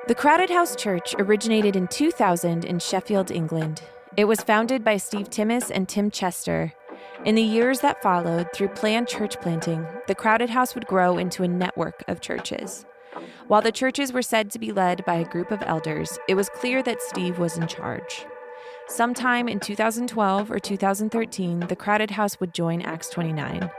The Crowded House Church originated in 2000 in Sheffield, England. It was founded by Steve Timmis and Tim Chester. In the years that followed, through planned church planting, the Crowded House would grow into a network of churches. While the churches were said to be led by a group of elders, it was clear that Steve was in charge. Sometime in 2012 or 2013, the Crowded House would join Acts 29.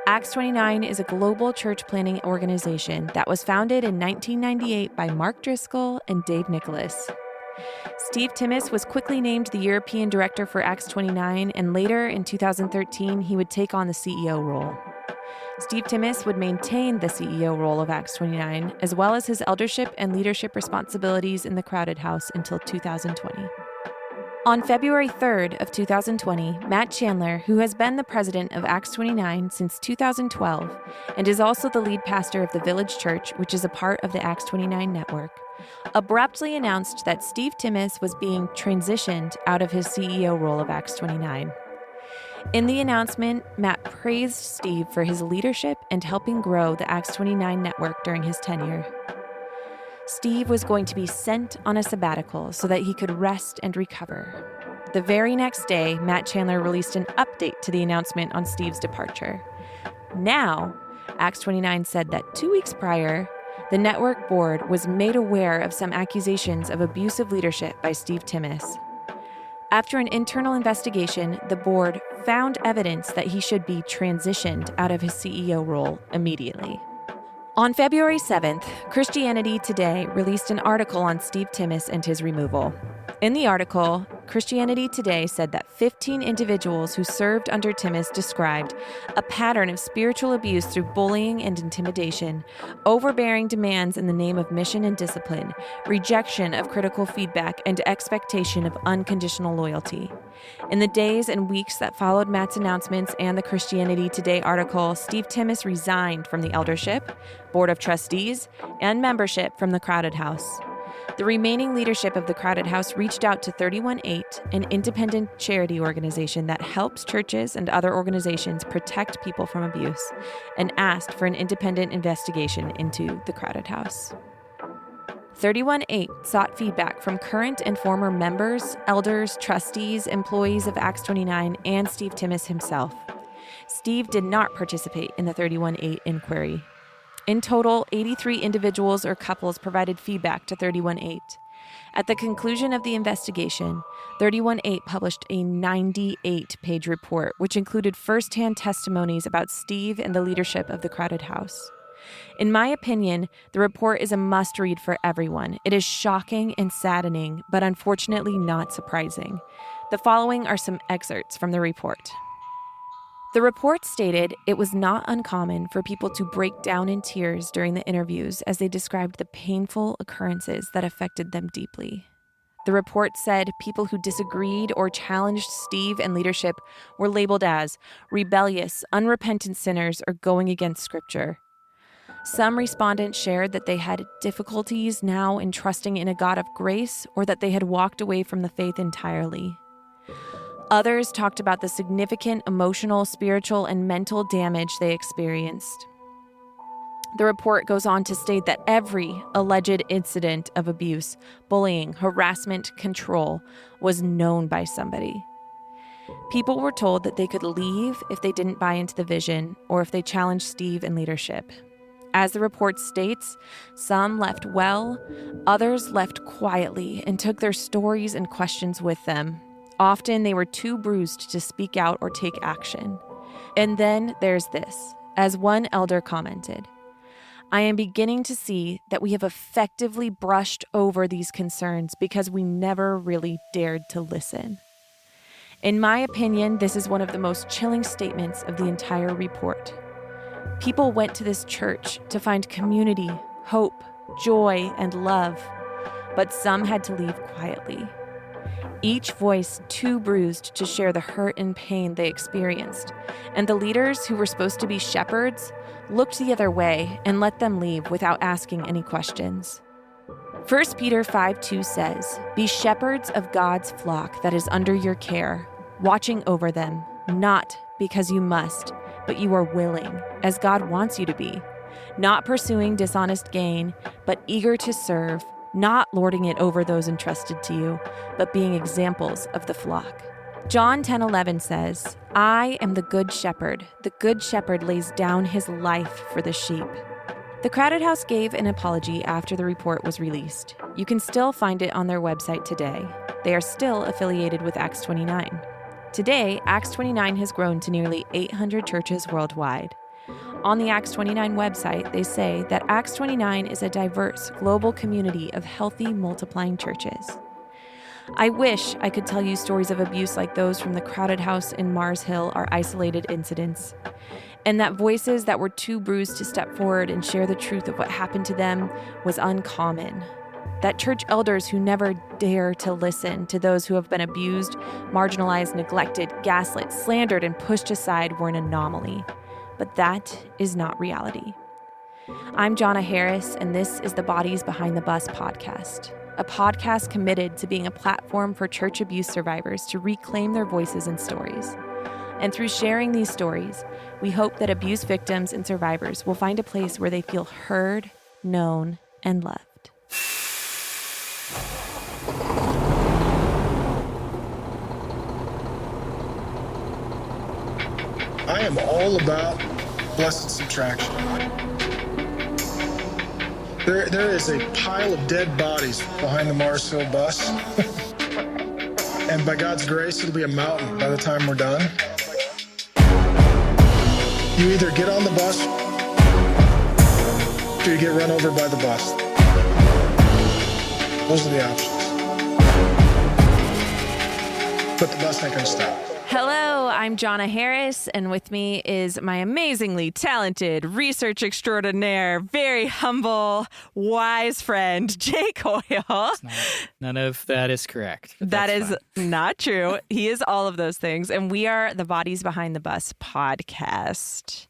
Acts 29 is a global church planting organization that was founded in 1998 by Mark Driscoll and Dave Nicholas. Steve Timmis was quickly named the European director for Acts 29, and later in 2013, he would take on the CEO role. Steve Timmis would maintain the CEO role of Acts 29, as well as his eldership and leadership responsibilities in the Crowded House until 2020. On February 3rd of 2020, Matt Chandler, who has been the president of Acts 29 since 2012 and is also the lead pastor of the Village Church, which is a part of the Acts 29 network, abruptly announced that Steve Timmis was being transitioned out of his CEO role of Acts 29. In the announcement, Matt praised Steve for his leadership and helping grow the Acts 29 network during his tenure. Steve was going to be sent on a sabbatical so that he could rest and recover. The very next day, Matt Chandler released an update to the announcement on Steve's departure. Now, Acts 29 said that 2 weeks prior, the network board was made aware of some accusations of abusive leadership by Steve Timmis. After an internal investigation, the board found evidence that he should be transitioned out of his CEO role immediately. On February 7th, Christianity Today released an article on Steve Timmis and his removal. In the article, Christianity Today said that 15 individuals who served under Timmis described a pattern of spiritual abuse through bullying and intimidation, overbearing demands in the name of mission and discipline, rejection of critical feedback, and expectation of unconditional loyalty. In the days and weeks that followed Matt's announcements and the Christianity Today article, Steve Timmis resigned from the eldership, board of trustees, and membership from the Crowded House. The remaining leadership of the Crowded House reached out to 318, an independent charity organization that helps churches and other organizations protect people from abuse, and asked for an independent investigation into the Crowded House. 318 sought feedback from current and former members, elders, trustees, employees of Acts 29, and Steve Timmis himself. Steve did not participate in the 318 inquiry. In total, 83 individuals or couples provided feedback to 318. At the conclusion of the investigation, 318 published a 98-page report, which included firsthand testimonies about Steve and the leadership of the Crowded House. In my opinion, the report is a must-read for everyone. It is shocking and saddening, but unfortunately not surprising. The following are some excerpts from the report. The report stated it was not uncommon for people to break down in tears during the interviews as they described the painful occurrences that affected them deeply. The report said people who disagreed or challenged Steve and leadership were labeled as rebellious, unrepentant sinners or going against Scripture. Some respondents shared that they had difficulties now in trusting in a God of grace or that they had walked away from the faith entirely. Others talked about the significant emotional, spiritual, and mental damage they experienced. The report goes on to state that every alleged incident of abuse, bullying, harassment, control was known by somebody. People were told that they could leave if they didn't buy into the vision or if they challenged Steve and leadership. As the report states, some left well, others left quietly and took their stories and questions with them. Often they were too bruised to speak out or take action. And then there's this, as one elder commented, I am beginning to see that we have effectively brushed over these concerns because we never really dared to listen. In my opinion, this is one of the most chilling statements of the entire report. People went to this church to find community, hope, joy, and love, but some had to leave quietly. Each voice too bruised to share the hurt and pain they experienced, and the leaders who were supposed to be shepherds looked the other way and let them leave without asking any questions. 1 Peter 5:2 says, "Be shepherds of God's flock that is under your care, watching over them, not because you must, but you are willing, as God wants you to be, not pursuing dishonest gain, but eager to serve, not lording it over those entrusted to you, but being examples of the flock. John 10:11 says, "I am the good shepherd. The good shepherd lays down his life for the sheep." The Crowded House gave an apology after the report was released. You can still find it on their website today. They are still affiliated with Acts 29. Today, Acts 29 has grown to nearly 800 churches worldwide. On the Acts 29 website, they say that Acts 29 is a diverse, global community of healthy, multiplying churches. I wish I could tell you stories of abuse like those from the Crowded House in Mars Hill are isolated incidents, and that voices that were too bruised to step forward and share the truth of what happened to them was uncommon. That church elders who never dare to listen to those who have been abused, marginalized, neglected, gaslit, slandered, and pushed aside were an anomaly. But that is not reality. I'm Johnna Harris, and this is the Bodies Behind the Bus podcast, a podcast committed to being a platform for church abuse survivors to reclaim their voices and stories. And through sharing these stories, we hope that abuse victims and survivors will find a place where they feel heard, known, and loved. I am all about blessed subtraction. There is a pile of dead bodies behind the Mars Hill bus. And by God's grace, it'll be a mountain by the time we're done. You either get on the bus or you get run over by the bus. Those are the options. But the bus ain't gonna stop. Hello, I'm Johnna Harris, and with me is my amazingly talented research extraordinaire, very humble, wise friend, Jake Hoyle. None of that is correct. That is not true. He is all of those things, and we are the Bodies Behind the Bus podcast.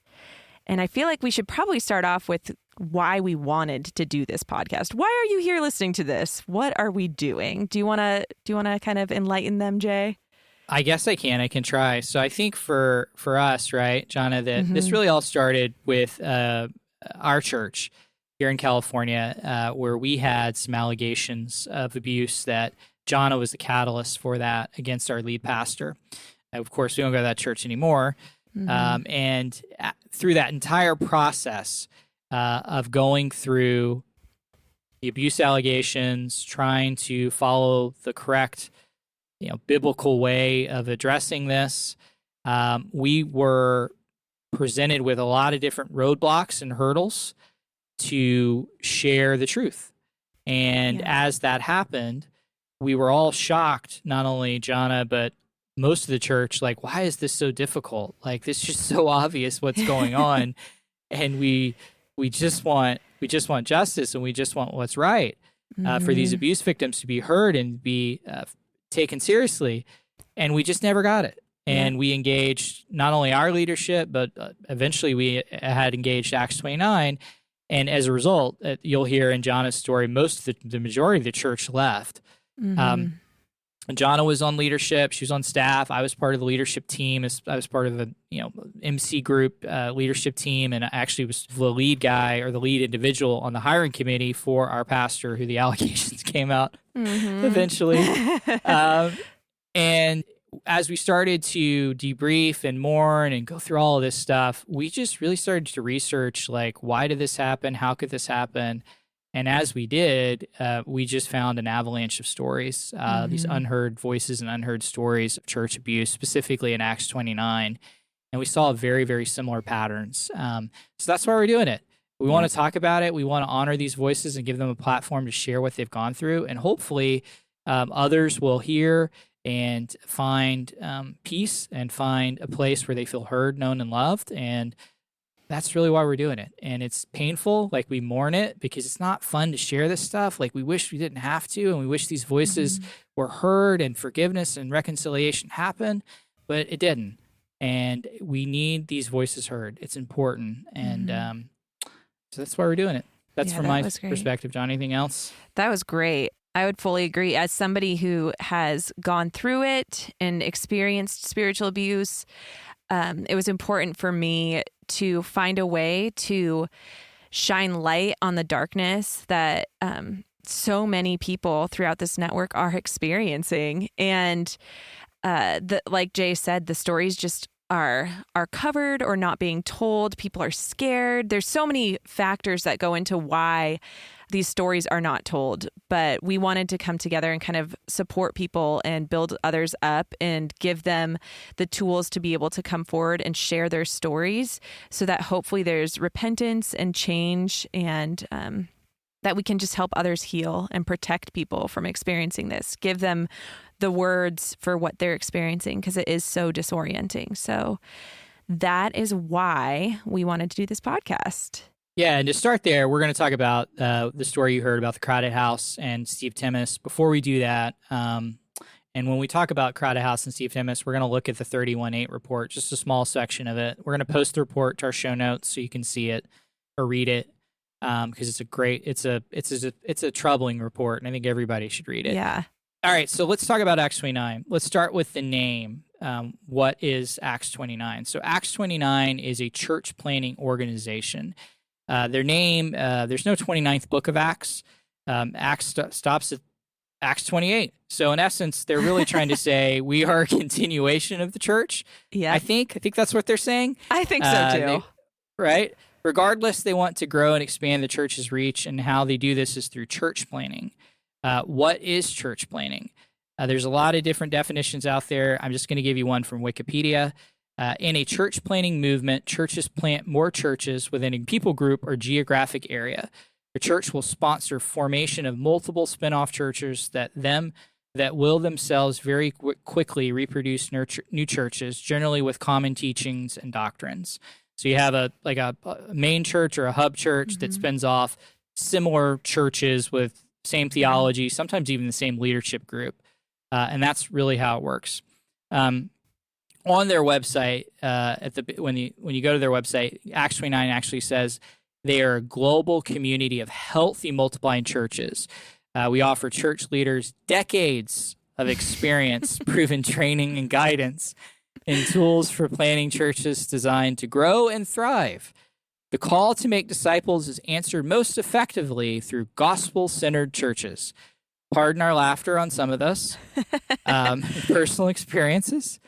And I feel like we should probably start off with why we wanted to do this podcast. Why are you here listening to this? What are we doing? Do you want to kind of enlighten them, Jay? I guess I can try. So I think for us, right, Johnna, that this really all started with our church here in California, where we had some allegations of abuse that Johnna was the catalyst for that against our lead pastor. Of course, we don't go to that church anymore. And through that entire process of going through the abuse allegations, trying to follow the correct biblical way of addressing this, we were presented with a lot of different roadblocks and hurdles to share the truth. And as that happened, we were all shocked, not only Johnna, but most of the church, like, why is this so difficult? Like, this is just so obvious what's going on. And we just want justice, and we just want what's right for these abuse victims to be heard and be taken seriously, and we just never got it. And we engaged not only our leadership, but eventually we had engaged Acts 29, and as a result, you'll hear in Johnna's story, most of the majority of the church left. Johnna was on leadership; she was on staff. I was part of the leadership team. I was part of the MC group leadership team, and I actually was the lead guy or the lead individual on the hiring committee for our pastor, who the allegations came out eventually. And as we started to debrief and mourn and go through all of this stuff, we just really started to research, like, why did this happen? How could this happen? And as we did, we just found an avalanche of stories, these unheard voices and unheard stories of church abuse, specifically in Acts 29. And we saw very, very similar patterns. So that's why we're doing it. We want to talk about it. We want to honor these voices and give them a platform to share what they've gone through. And hopefully others will hear and find peace and find a place where they feel heard, known, and loved. And that's really why we're doing it. And it's painful. Like, we mourn it because it's not fun to share this stuff. Like, we wish we didn't have to, and we wish these voices were heard and forgiveness and reconciliation happened, but it didn't. And we need these voices heard. It's important. And so that's why we're doing it. That's from my perspective. John, anything else? That was great. I would fully agree. As somebody who has gone through it and experienced spiritual abuse, it was important for me to find a way to shine light on the darkness that so many people throughout this network are experiencing. And like Jay said, the stories just are covered or not being told. People are scared. There's so many factors that go into why these stories are not told. But we wanted to come together and kind of support people and build others up and give them the tools to be able to come forward and share their stories so that hopefully there's repentance and change, and that we can just help others heal and protect people from experiencing this. Give them the words for what they're experiencing, because it is so disorienting. So that is why we wanted to do this podcast. Yeah, and to start there, we're going to talk about the story you heard about the Crowded House and Steve Timmis. Before we do that, and when we talk about Crowded House and Steve Timmis, we're going to look at the 31.8 report, just a small section of it. We're going to post the report to our show notes so you can see it or read it, because it's a troubling report, and I think everybody should read it. Yeah. All right, so let's talk about Acts 29. Let's start with the name. What is Acts 29? So Acts 29 is a church planting organization. Their name, there's no 29th book of Acts. Acts stops at Acts 28. So in essence, they're really trying to say we are a continuation of the church. Yeah. I think that's what they're saying. I think so too. Right? Regardless, they want to grow and expand the church's reach, and how they do this is through church planting. What is church planting? There's a lot of different definitions out there. I'm just going to give you one from Wikipedia. In a church planting movement, churches plant more churches within a people group or geographic area. The church will sponsor formation of multiple spin-off churches that will themselves very quickly reproduce new churches, generally with common teachings and doctrines. So you have a main church or a hub church that spins off similar churches with same theology, sometimes even the same leadership group. And that's really how it works. On their website, when you go to their website, Acts 29 actually says they are a global community of healthy multiplying churches. We offer church leaders decades of experience, proven training and guidance, and tools for planning churches designed to grow and thrive. The call to make disciples is answered most effectively through gospel-centered churches. Pardon our laughter on some of this, personal experiences.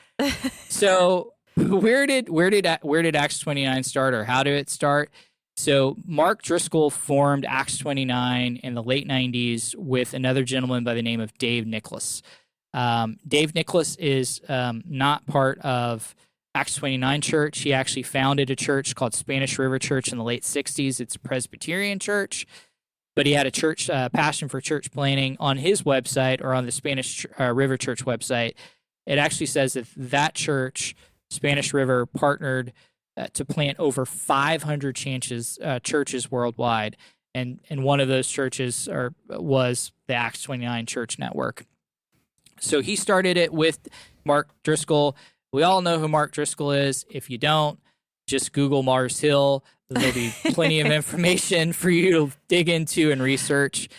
So, where did Acts 29 start, or how did it start? So, Mark Driscoll formed Acts 29 in the late 90s with another gentleman by the name of Dave Nicholas. Dave Nicholas is not part of Acts 29 church. He actually founded a church called Spanish River Church in the late 60s. It's a Presbyterian church, but he had a church passion for church planting. On his website, or on the Spanish River Church website, it actually says that church, Spanish River, partnered to plant over 500 churches worldwide, and one of those churches was the Acts 29 Church Network. So he started it with Mark Driscoll. We all know who Mark Driscoll is. If you don't, just Google Mars Hill. There'll be plenty of information for you to dig into and research.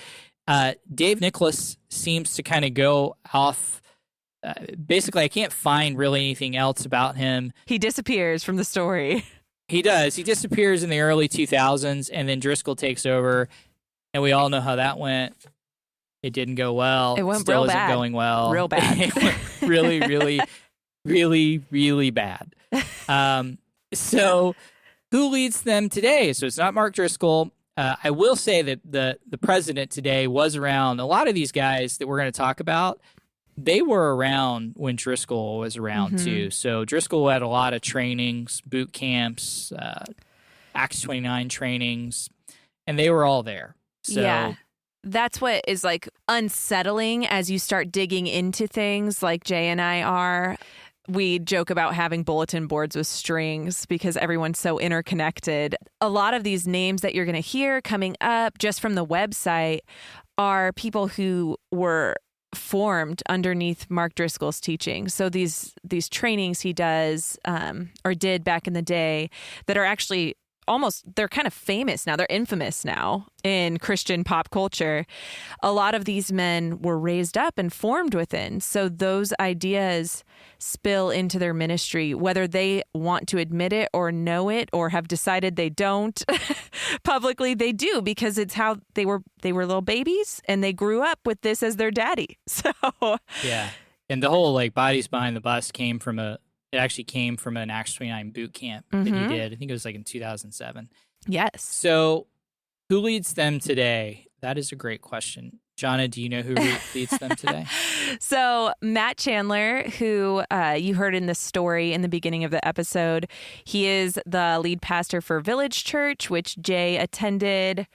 Dave Nicholas seems to kind of go off. Basically, I can't find really anything else about him. He disappears from the story. He does. He disappears in the early 2000s, and then Driscoll takes over, and we all know how that went. It didn't go well. It went Still real isn't bad. going well. Real bad. It went really, really, really, really bad. So who leads them today? So it's not Mark Driscoll. I will say that the president today was around. A lot of these guys that we're going to talk about, they were around when Driscoll was around too. So Driscoll had a lot of trainings, boot camps, Acts 29 trainings, and they were all there. So yeah. That's what is like unsettling as you start digging into things like Jay and I are. We joke about having bulletin boards with strings because everyone's so interconnected. A lot of these names that you're going to hear coming up just from the website are people who were formed underneath Mark Driscoll's teaching. So these trainings he does or did back in the day that are actually they're kind of famous now. They're infamous now in Christian pop culture. A lot of these men were raised up and formed within. So those ideas spill into their ministry, whether they want to admit it or know it or have decided they don't. Publicly, they do, because it's how they were little babies and they grew up with this as their daddy. So yeah. And the whole like bodies behind the bus came from an Acts 29 boot camp that he did. I think it was like in 2007. Yes. So who leads them today? That is a great question. Johnna, do you know who leads them today? So Matt Chandler, who you heard in the story in the beginning of the episode, he is the lead pastor for Village Church, which Jay attended.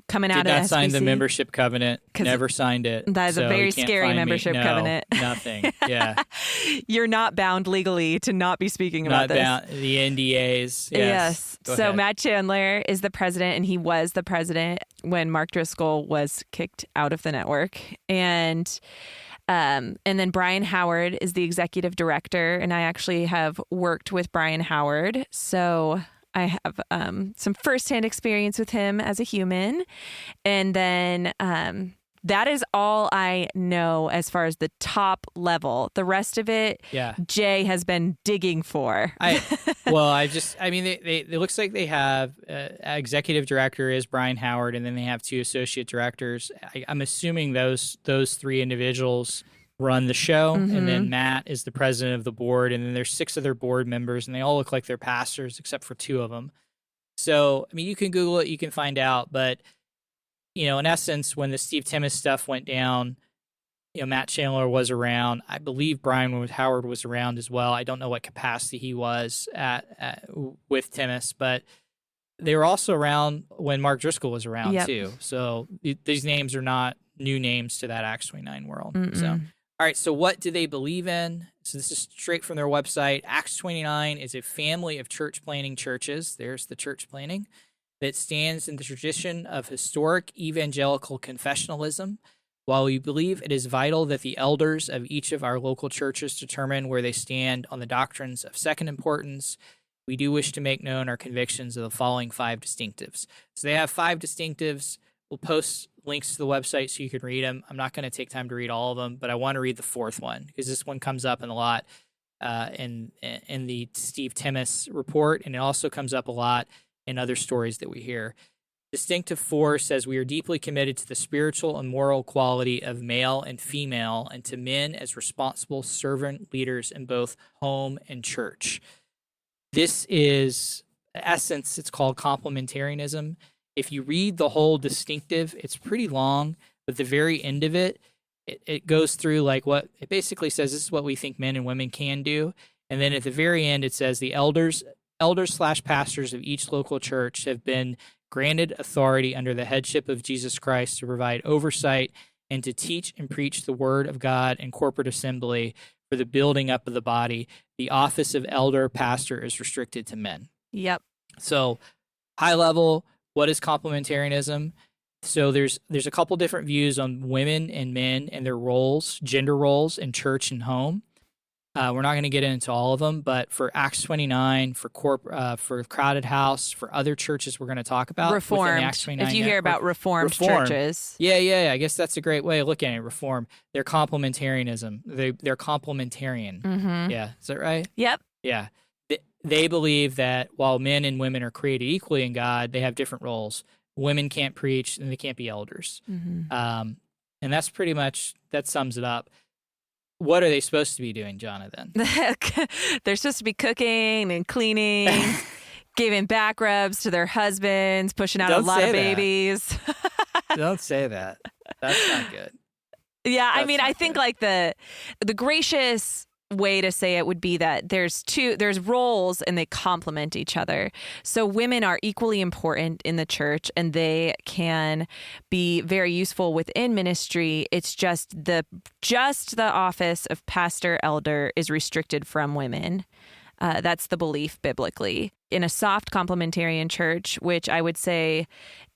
Coming out of Did not sign the SBC. Membership covenant. Never signed it. That is a very scary membership covenant. Nothing. Yeah. You're not bound legally to not be speaking about this. Not bound. The NDAs. Yes. So ahead. Matt Chandler is the president, and he was the president when Mark Driscoll was kicked out of the network. And then Brian Howard is the executive director, and I actually have worked with Brian Howard. So I have some firsthand experience with him as a human. And then that is all I know as far as the top level. The rest of it, Jay has been digging for. It looks like they have executive director is Brian Howard, and then they have 2 associate directors. I'm assuming those 3 individuals run the show, and then Matt is the president of the board, and then there's 6 other board members, and they all look like they're pastors except for 2 of them. So, I mean, you can Google it, you can find out, but, you know, in essence, when the Steve Timmis stuff went down, you know, Matt Chandler was around. I believe Brian Howard was around as well. I don't know what capacity he was at with Timmis, but they were also around when Mark Driscoll was around too. So these names are not new names to that Acts 29 world. So. All right, so what do they believe in? So this is straight from their website. Acts 29 is a family of church planting churches. There's the church planting that stands in the tradition of historic evangelical confessionalism. While we believe it is vital that the elders of each of our local churches determine where they stand on the doctrines of second importance, we do wish to make known our convictions of the following 5 distinctives. So they have 5 distinctives. We'll post links to the website so you can read them. I'm not going to take time to read all of them, but I want to read the 4th one because this one comes up in a lot in the Steve Timmis report, and it also comes up a lot in other stories that we hear. Distinctive 4 says we are deeply committed to the spiritual and moral quality of male and female, and to men as responsible servant leaders in both home and church. This is, in essence, it's called complementarianism. If you read the whole distinctive, it's pretty long, but the very end of it, it goes through like what it basically says. This is what we think men and women can do. And then at the very end, it says the elders/pastors of each local church have been granted authority under the headship of Jesus Christ to provide oversight and to teach and preach the word of God in corporate assembly for the building up of the body. The office of elder pastor is restricted to men. Yep. So high level, what is complementarianism? So there's a couple different views on women and men and their roles, gender roles in church and home. We're not going to get into all of them, but for Acts 29, for Crowded House, for other churches we're going to talk about. Reformed. Acts 29 if you hear about Reformed churches. Yeah. I guess that's a great way of looking at it, Reform. They're complementarianism. They're complementarian. Mm-hmm. Yeah. Is that right? Yep. Yeah. They believe that while men and women are created equally in God, they have different roles. Women can't preach and they can't be elders. Mm-hmm. And that's pretty much, that sums it up. What are they supposed to be doing, Johnna, then? They're supposed to be cooking and cleaning, giving back rubs to their husbands, pushing out a lot of babies. Don't say that. That's not good. Yeah, I mean, I think like the gracious way to say it would be that there's roles and they complement each other. So women are equally important in the church and they can be very useful within ministry. It's just the office of pastor elder is restricted from women. That's the belief biblically. In a soft complementarian church, which I would say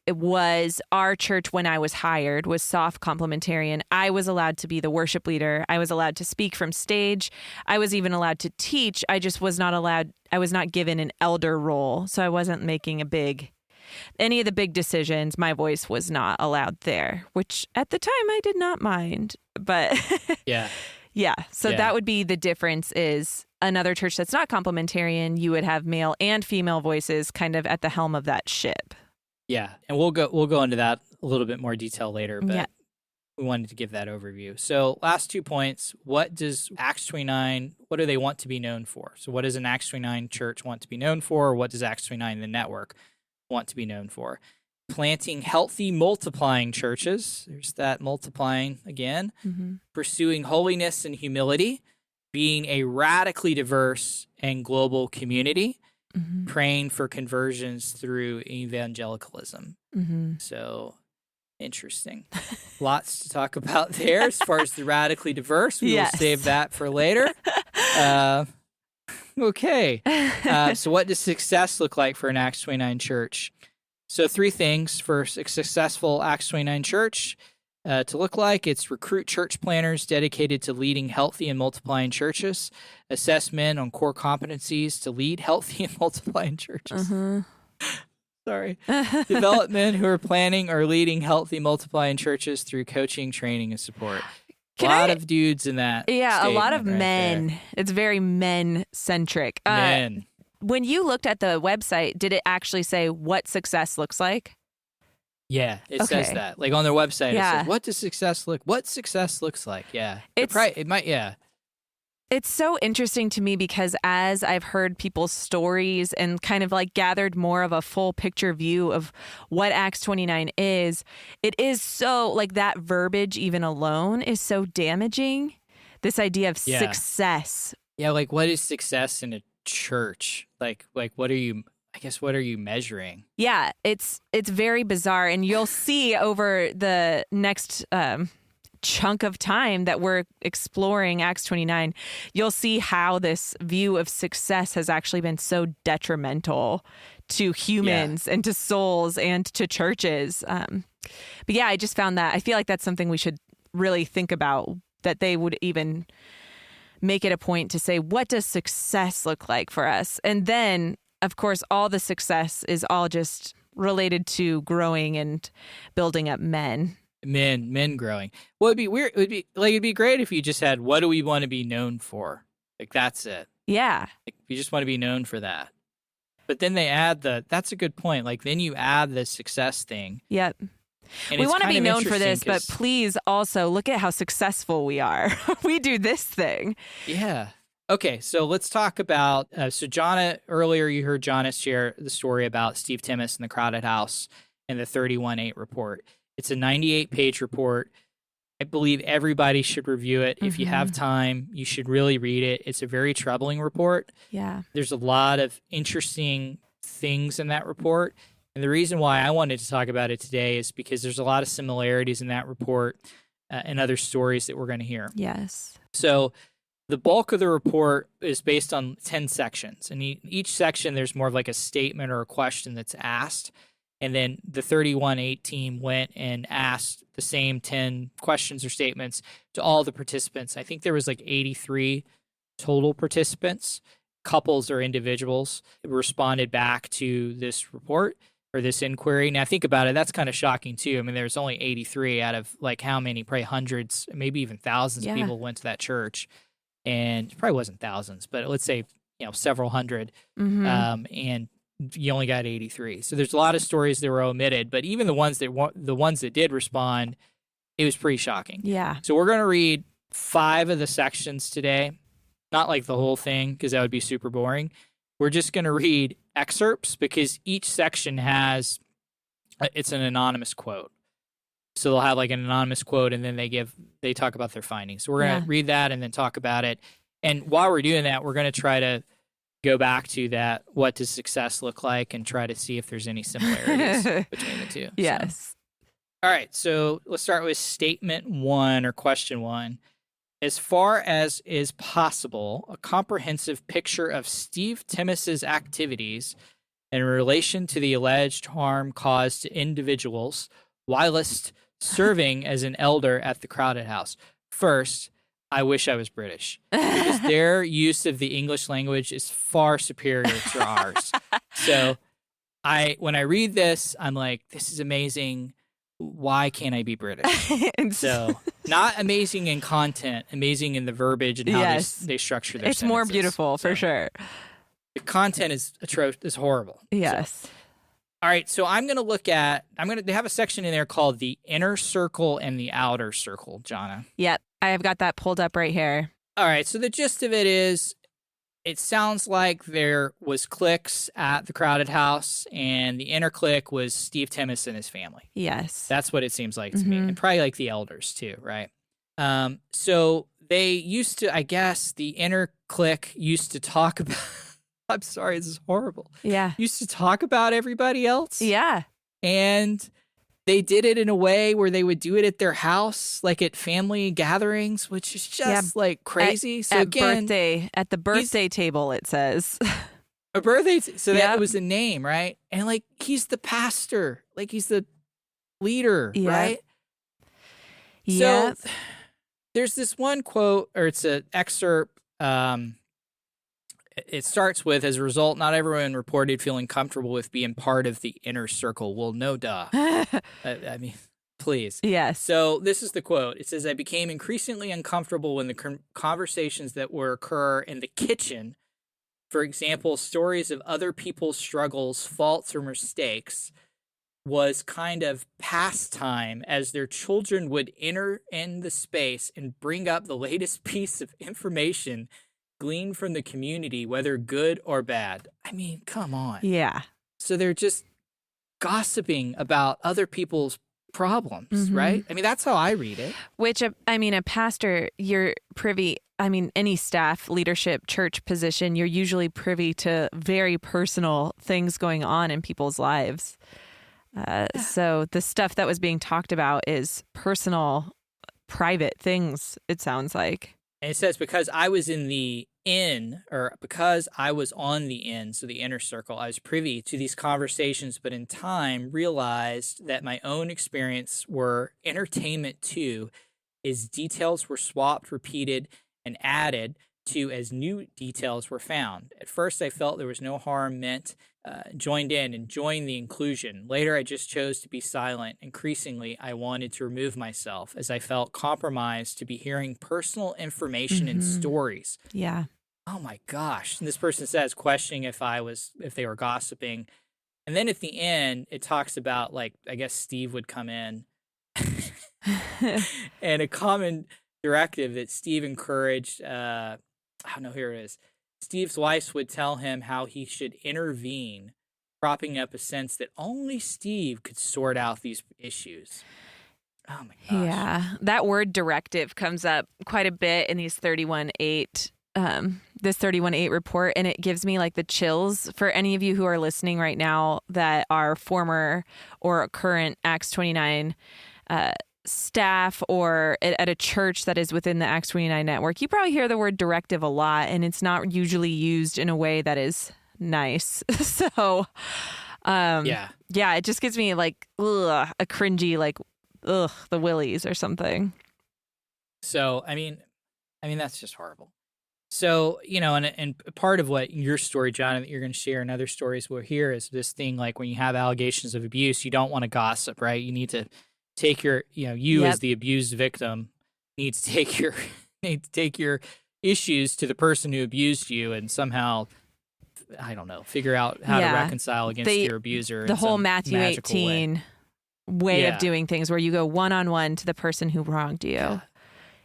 it was our church when I was hired was soft complementarian. I was allowed to be the worship leader. I was allowed to speak from stage. I was even allowed to teach. I just was not allowed, I was not given an elder role. So I wasn't making any of the big decisions. My voice was not allowed there, which at the time I did not mind. But yeah. Yeah. So that would be the difference is another church that's not complementarian, you would have male and female voices kind of at the helm of that ship. Yeah. And we'll go into that a little bit more detail later, but we wanted to give that overview. So last 2 points, what does Acts 29, what do they want to be known for? So what does an Acts 29 church want to be known for? Or what does Acts 29, the network, want to be known for? Planting healthy, multiplying churches. There's that multiplying again. Mm-hmm. Pursuing holiness and humility. Being a radically diverse and global community. Mm-hmm. Praying for conversions through evangelicalism. Mm-hmm. So, interesting. Lots to talk about there as far as the radically diverse. We will save that for later. Okay. So what does success look like for an Acts 29 church? So 3 things for a successful Acts 29 church to look like. It's recruit church planners dedicated to leading healthy and multiplying churches. Assess men on core competencies to lead healthy and multiplying churches. Uh-huh. Sorry. Develop men who are planning or leading healthy, multiplying churches through coaching, training, and support. A lot of dudes in that. Yeah, a lot of men. There. It's very men-centric. Men. When you looked at the website, did it actually say what success looks like? Yeah, it says that. Like on their website, it says, what success looks like. Yeah. It might, It's so interesting to me because as I've heard people's stories and kind of like gathered more of a full picture view of what Acts 29 is, it is so like that verbiage even alone is so damaging. This idea of success. Yeah, like what is success in a church? Like what are you measuring? Yeah, it's very bizarre. And you'll see over the next chunk of time that we're exploring Acts 29, you'll see how this view of success has actually been so detrimental to humans and to souls and to churches. But yeah, I just found that I feel like that's something we should really think about, that they would even make it a point to say, what does success look like for us? And then, of course, all the success is all just related to growing and building up men. Men growing. Well, it'd be weird. It'd be great if you just had, what do we want to be known for? Like, that's it. Yeah. Like, you just want to be known for that. But then they add that's a good point. Like, then you add the success thing. Yep. And we want to be known for this, but please also look at how successful we are. We do this thing. Yeah. Okay, so let's talk about, so Johnna, earlier you heard Johnna share the story about Steve Timmis and the crowded house and the 31:8 report. It's a 98-page report. I believe everybody should review it. If you have time, you should really read it. It's a very troubling report. Yeah. There's a lot of interesting things in that report. And the reason why I wanted to talk about it today is because there's a lot of similarities in that report and other stories that we're going to hear. Yes. So the bulk of the report is based on 10 sections. And each section, there's more of like a statement or a question that's asked. And then the 31:8 team went and asked the same 10 questions or statements to all the participants. I think there was like 83 total participants, couples or individuals, who responded back to this report or this inquiry. Now, think about it. That's kind of shocking, too. I mean, there's only 83 out of like how many? Probably hundreds, maybe even thousands of people went to that church. And it probably wasn't thousands, but let's say, several hundred. And you only got 83. So there's a lot of stories that were omitted, but even the ones that did respond, it was pretty shocking. Yeah. So we're going to read 5 of the sections today. Not like the whole thing, because that would be super boring. We're just going to read excerpts because each section it's an anonymous quote. So they'll have like an anonymous quote and then they talk about their findings. So we're going to read that and then talk about it. And while we're doing that, we're going to try to go back to that, what does success look like, and try to see if there's any similarities between the two. Yes. So. All right, so let's start with statement 1 or question 1. As far as is possible, a comprehensive picture of Steve Timmis's activities in relation to the alleged harm caused to individuals whilst serving as an elder at the Crowded House. First, I wish I was British because their use of the English language is far superior to ours. So when I read this, I'm like, this is amazing. Why can't I be British? So not amazing in content, amazing in the verbiage and how they structure their It's sentences. more beautiful for sure. The content is atrocious, horrible. Yes. So, all right, so they have a section in there called the inner circle and the outer circle, Johnna. Yep, I have got that pulled up right here. All right, so the gist of it is, it sounds like there was cliques at the Crowded House, and the inner clique was Steve Timmis and his family. Yes. That's what it seems like to me, and probably like the elders too, right? So they used to, I guess, the inner clique used to talk about... I'm sorry, this is horrible. Yeah. Used to talk about everybody else. Yeah. And they did it in a way where they would do it at their house, like at family gatherings, which is just like crazy. At the birthday table, it says. A birthday. So that was a name, right? And like, he's the pastor, like he's the leader, right? Yeah. So there's this one quote, or it's an excerpt. It starts with, as a result, not everyone reported feeling comfortable with being part of the inner circle. Well, no duh. I mean, please. Yes. So this is the quote. It says, I became increasingly uncomfortable when the conversations that were occur in the kitchen, for example, stories of other people's struggles, faults, or mistakes, was kind of pastime as their children would enter in the space and bring up the latest piece of information gleaned from the community, whether good or bad. I mean, come on. Yeah. So they're just gossiping about other people's problems, right? I mean, that's how I read it. Which, I mean, a pastor, you're privy, I mean, any staff, leadership, church position, you're usually privy to very personal things going on in people's lives. So the stuff that was being talked about is personal, private things, it sounds like. And it says, because I was in the inn, or because I was on the inn, so the inner circle, I was privy to these conversations, but in time realized that my own experience were entertainment too, as details were swapped, repeated, and added to as new details were found. At first, I felt there was no harm meant, joined in, enjoying the inclusion. Later, I just chose to be silent. Increasingly, I wanted to remove myself as I felt compromised to be hearing personal information and stories. Yeah. Oh my gosh. And this person says, questioning if they were gossiping. And then at the end, it talks about, like, I guess Steve would come in and a common directive that Steve encouraged, here it is. Steve's wife would tell him how he should intervene, propping up a sense that only Steve could sort out these issues. Oh my gosh. Yeah. That word directive comes up quite a bit in these 31.8, this 31.8 report, and it gives me like the chills for any of you who are listening right now that are former or current Acts 29 staff or at a church that is within the Acts 29 network. You probably hear the word directive a lot, and it's not usually used in a way that is nice. So, it just gives me like a cringy, like, the willies or something. So, I mean, that's just horrible. So, and part of what your story, John, that you're going to share and other stories we'll hear is this thing, like when you have allegations of abuse, you don't want to gossip, right? You need to take your, as the abused victim, need to take your issues to the person who abused you and somehow, I don't know, figure out how to reconcile against your abuser. The whole Matthew 18 way of doing things where you go one-on-one to the person who wronged you.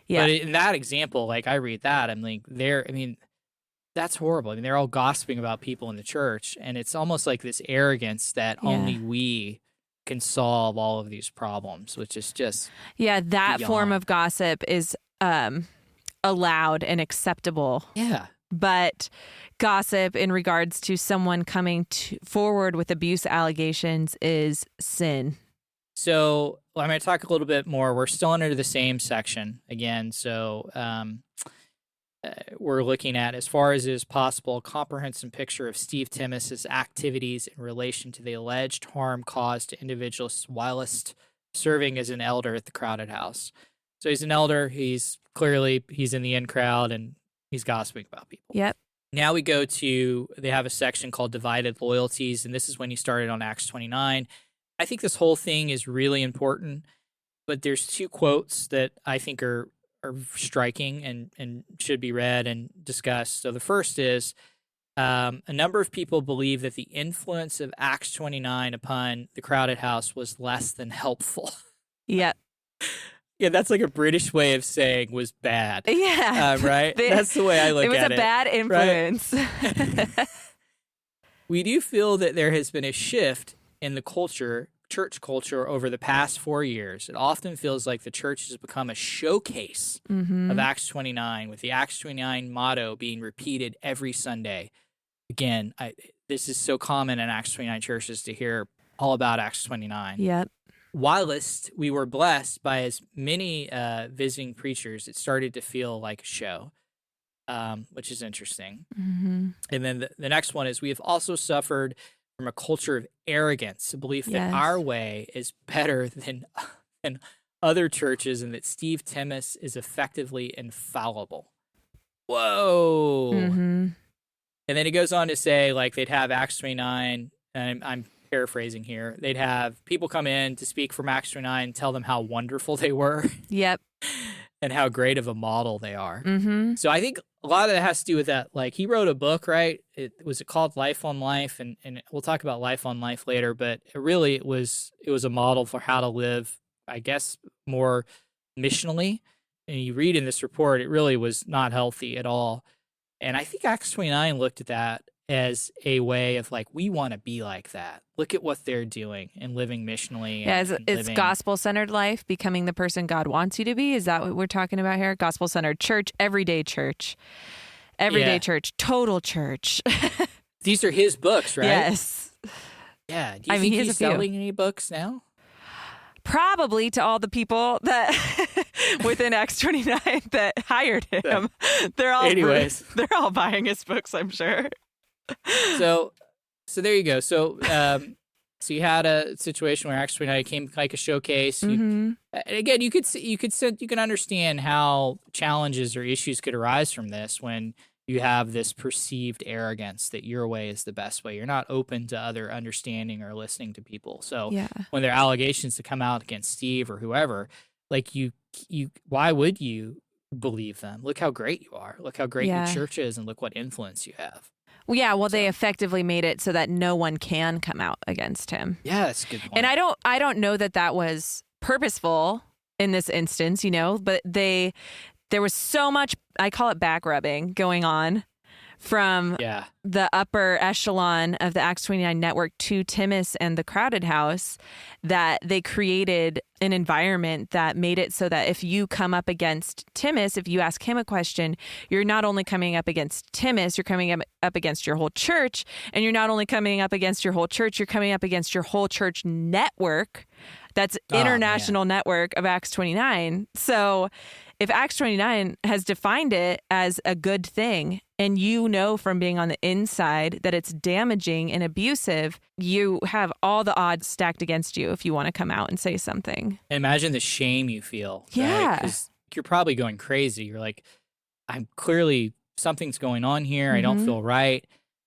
Yeah. But in that example, like I read that, I'm like, that's horrible. I mean, they're all gossiping about people in the church, and it's almost like this arrogance that only we can solve all of these problems, which is just that form of gossip is allowed and acceptable. Yeah. But gossip in regards to someone coming forward with abuse allegations is sin. So I'm going to talk a little bit more. We're still under the same section again. So we're looking at, as far as is possible, a comprehensive picture of Steve Timmis' activities in relation to the alleged harm caused to individuals whilst serving as an elder at the Crowded House. So he's an elder. He's in the in crowd and he's gossiping about people. Yep. Now we go to, they have a section called Divided Loyalties, and this is when he started on Acts 29. I think this whole thing is really important, but there's two quotes that I think are striking and should be read and discussed. So the first is, a number of people believe that the influence of Acts 29 upon the Crowded House was less than helpful. Yep. Yeah, that's like a British way of saying was bad. Yeah. Right? That's the way I look at it. It was a bad influence. Right? We do feel that there has been a shift in the culture, church culture, over the past 4 years. It often feels like the church has become a showcase of Acts 29, with the Acts 29 motto being repeated every Sunday. Again, this is so common in Acts 29 churches to hear all about Acts 29. Yep. Whilst we were blessed by as many visiting preachers, it started to feel like a show, which is interesting. And then the next one is, we have also suffered from a culture of arrogance, a belief that our way is better than other churches and that Steve Timmis is effectively infallible. Whoa. And then he goes on to say, like, they'd have Acts 29, and I'm paraphrasing here, they'd have people come in to speak from Acts 29 and tell them how wonderful they were. Yep. And how great of a model they are. So I think a lot of that has to do with that. Like, he wrote a book, right? It was called Life on Life, and we'll talk about Life on Life later, but it was a model for how to live, I guess, more missionally. And you read in this report, it really was not healthy at all. And I think Acts 29 looked at that as a way of, like, we want to be like that. Look at what they're doing and living missionally. Yeah, it's gospel-centered life, becoming the person God wants you to be. Is that what we're talking about here? Gospel-centered church, everyday church. Everyday church, total church. These are his books, right? Yes. Yeah. Do you think he's selling any books now? Probably to all the people that within Acts 29 that hired him. They're all buying his books, I'm sure. So there you go. So you had a situation where Acts 29 came like a showcase. And again, you can understand how challenges or issues could arise from this when you have this perceived arrogance that your way is the best way. You're not open to other understanding or listening to people. So when there are allegations to come out against Steve or whoever, like why would you believe them? Look how great you are. Look how great your church is, and look what influence you have. Well, they effectively made it so that no one can come out against him. Yeah, that's a good point. And I don't know that was purposeful in this instance, but there was so much, I call it back rubbing, going on from the upper echelon of the Acts 29 network to Timmis and the Crowded House, that they created an environment that made it so that if you come up against Timmis, if you ask him a question, you're not only coming up against Timmis, you're coming up against your whole church. And you're not only coming up against your whole church, you're coming up against your whole church network. That's international network of Acts 29. So if Acts 29 has defined it as a good thing, and from being on the inside that it's damaging and abusive, you have all the odds stacked against you if you want to come out and say something. Imagine the shame you feel. Yeah. Because you're probably going crazy. You're like, something's going on here. I don't feel right.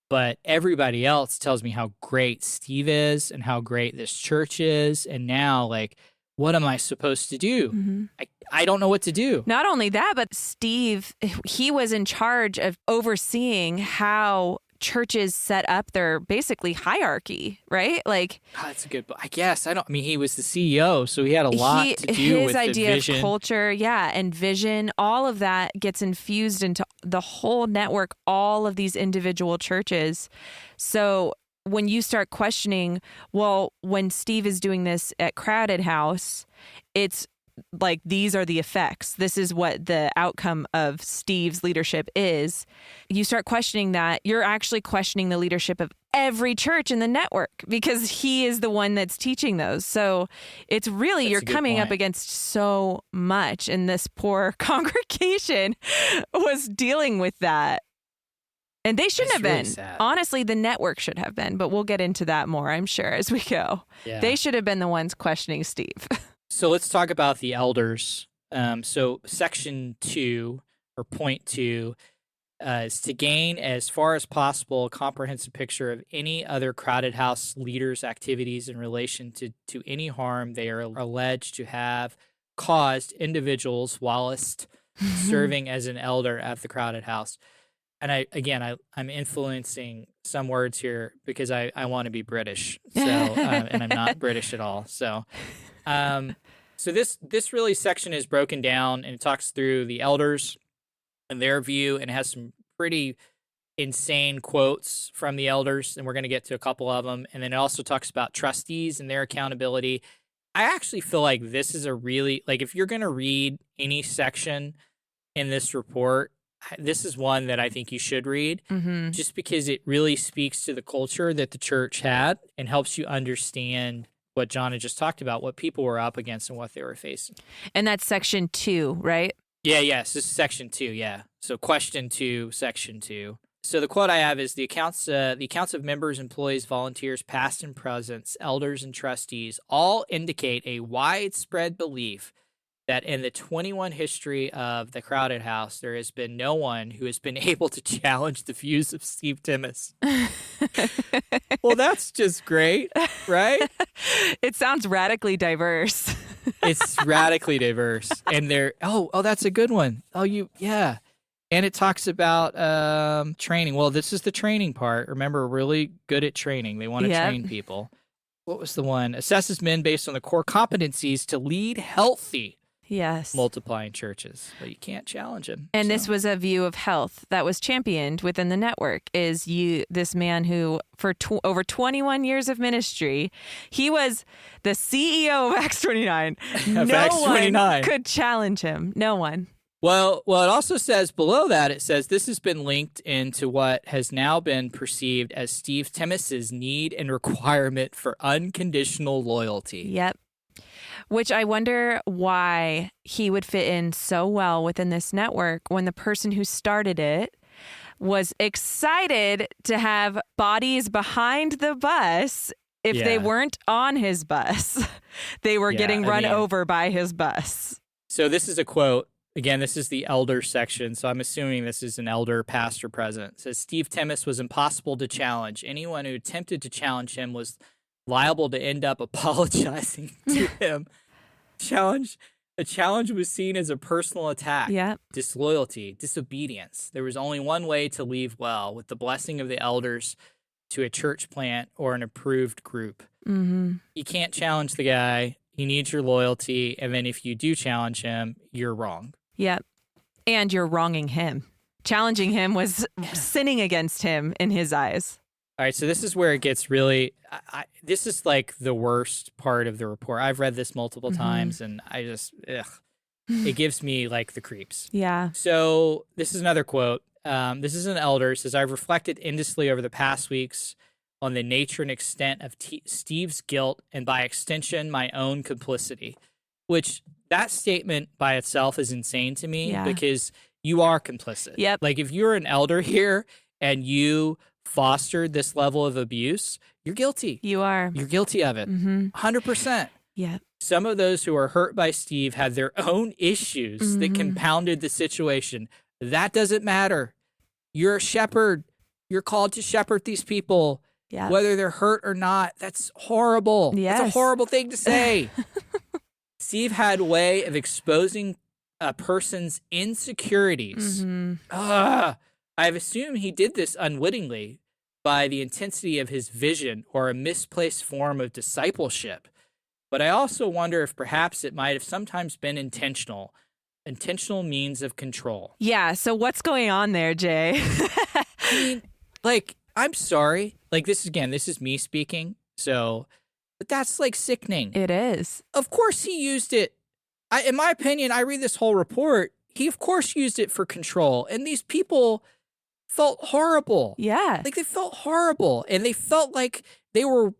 But everybody else tells me how great Steve is and how great this church is. And now, like, what am I supposed to do? I don't know what to do. Not only that, but Steve, he was in charge of overseeing how churches set up their basically hierarchy, right? Like, that's a good, I guess. He was the CEO, so he had a lot to do with the vision. His idea of culture, and vision, all of that gets infused into the whole network, all of these individual churches. So when you start questioning, well, when Steve is doing this at Crowded House, it's like, these are the effects. This is what the outcome of Steve's leadership is. You start questioning that. You're actually questioning the leadership of every church in the network because he is the one that's teaching those. So it's really, you're coming up against so much. And this poor congregation was dealing with that. And they shouldn't have been. Sad. Honestly, the network should have been, but we'll get into that more, I'm sure, as we go. Yeah. They should have been the ones questioning Steve. So let's talk about the elders. So section 2 or point 2 is to gain as far as possible a comprehensive picture of any other crowded house leaders' activities in relation to any harm they are alleged to have caused individuals whilst serving as an elder at the crowded house. And I'm influencing some words here because I want to be British, so and I'm not British at all. So this really section is broken down and it talks through the elders and their view, and it has some pretty insane quotes from the elders, and we're going to get to a couple of them. And then it also talks about trustees and their accountability. I actually feel like this is a really, like, if you're going to read any section in this report, this is one that I think you should read, just because it really speaks to the culture that the church had and helps you understand what Johnna just talked about, what people were up against and what they were facing. And that's section 2, right? Yes, this is section 2, yeah. So question 2, section 2. So the quote I have is the accounts of members, employees, volunteers, past and present, elders, and trustees all indicate a widespread belief that in the 21 history of the Crowded House, there has been no one who has been able to challenge the views of Steve Timmis. Well, that's just great, right? It sounds radically diverse. It's radically diverse. And they're, that's a good one. Yeah. And it talks about training. Well, this is the training part. Remember, we're really good at training. They want to train people. What was the one? Assesses men based on the core competencies to lead healthy, multiplying churches, but you can't challenge him. And this was a view of health that was championed within the network. Is this man who, for over 21 years of ministry, he was the CEO of Acts 29. No one could challenge him. No one. Well, it also says below that, it says this has been linked into what has now been perceived as Steve Timmis's need and requirement for unconditional loyalty. Yep. Which I wonder why he would fit in so well within this network when the person who started it was excited to have bodies behind the bus if they weren't on his bus. They were getting run over by his bus. So this is a quote. Again, this is the elder section, so I'm assuming this is an elder, pastor present. It says, Steve Timmis was impossible to challenge. Anyone who attempted to challenge him was liable to end up apologizing to him. A challenge was seen as a personal attack, disloyalty, disobedience. There was only one way to leave well, with the blessing of the elders to a church plant or an approved group. Mm-hmm. You can't challenge the guy. He needs your loyalty, and then if you do challenge him, you're wrong. Yep. And you're wronging him. Challenging him was sinning against him in his eyes. All right, so this is where it gets really, this is like the worst part of the report. I've read this multiple times, and I just, it gives me like the creeps. Yeah. So this is another quote. This is an elder. It says, I've reflected endlessly over the past weeks on the nature and extent of Steve's guilt and by extension, my own complicity, which that statement by itself is insane to me because you are complicit. Yep. Like if you're an elder here and you fostered this level of abuse, you're guilty. You are. You're guilty of it. 100%. Yeah. Some of those who are hurt by Steve had their own issues that compounded the situation. That doesn't matter. You're a shepherd. You're called to shepherd these people. Yeah. Whether they're hurt or not, that's horrible. Yes. That's a horrible thing to say. Steve had a way of exposing a person's insecurities. I've assumed he did this unwittingly by the intensity of his vision or a misplaced form of discipleship. But I also wonder if perhaps it might have sometimes been intentional means of control. Yeah, so what's going on there, Jay? I mean, like, I'm sorry. Like, this is me speaking. So, but that's like sickening. It is. Of course he used it in my opinion, I read this whole report. He, of course, used it for control. And these people felt horrible. Yeah. Like, they felt horrible. And they felt like they were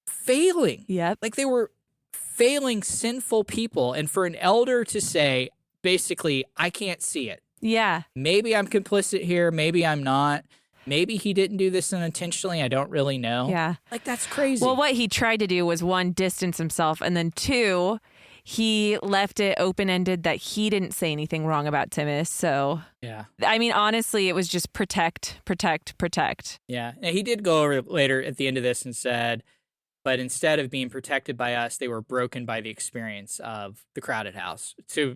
failing. Yep. Like, they were failing sinful people. And for an elder to say, basically, I can't see it. Yeah. Maybe I'm complicit here. Maybe I'm not. Maybe he didn't do this unintentionally. I don't really know. Yeah. Like, that's crazy. Well, what he tried to do was, one, distance himself, and then two, he left it open-ended that he didn't say anything wrong about Timmis. So, yeah. I mean, honestly, it was just protect. Yeah. Now, he did go over later at the end of this and said, but instead of being protected by us, they were broken by the experience of the crowded house. So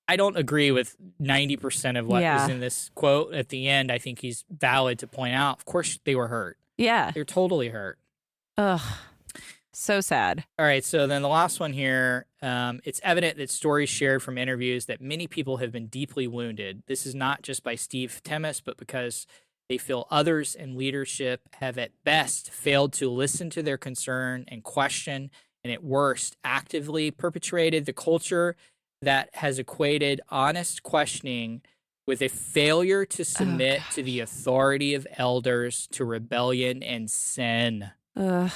I don't agree with 90% of what was in this quote at the end. I think he's valid to point out. Of course, they were hurt. Yeah. They're totally hurt. Ugh. So sad. All right. So then the last one here, it's evident that stories shared from interviews that many people have been deeply wounded. This is not just by Steve Timmis, but because they feel others in leadership have at best failed to listen to their concern and question, and at worst, actively perpetrated the culture that has equated honest questioning with a failure to submit to the authority of elders, to rebellion and sin. Ugh.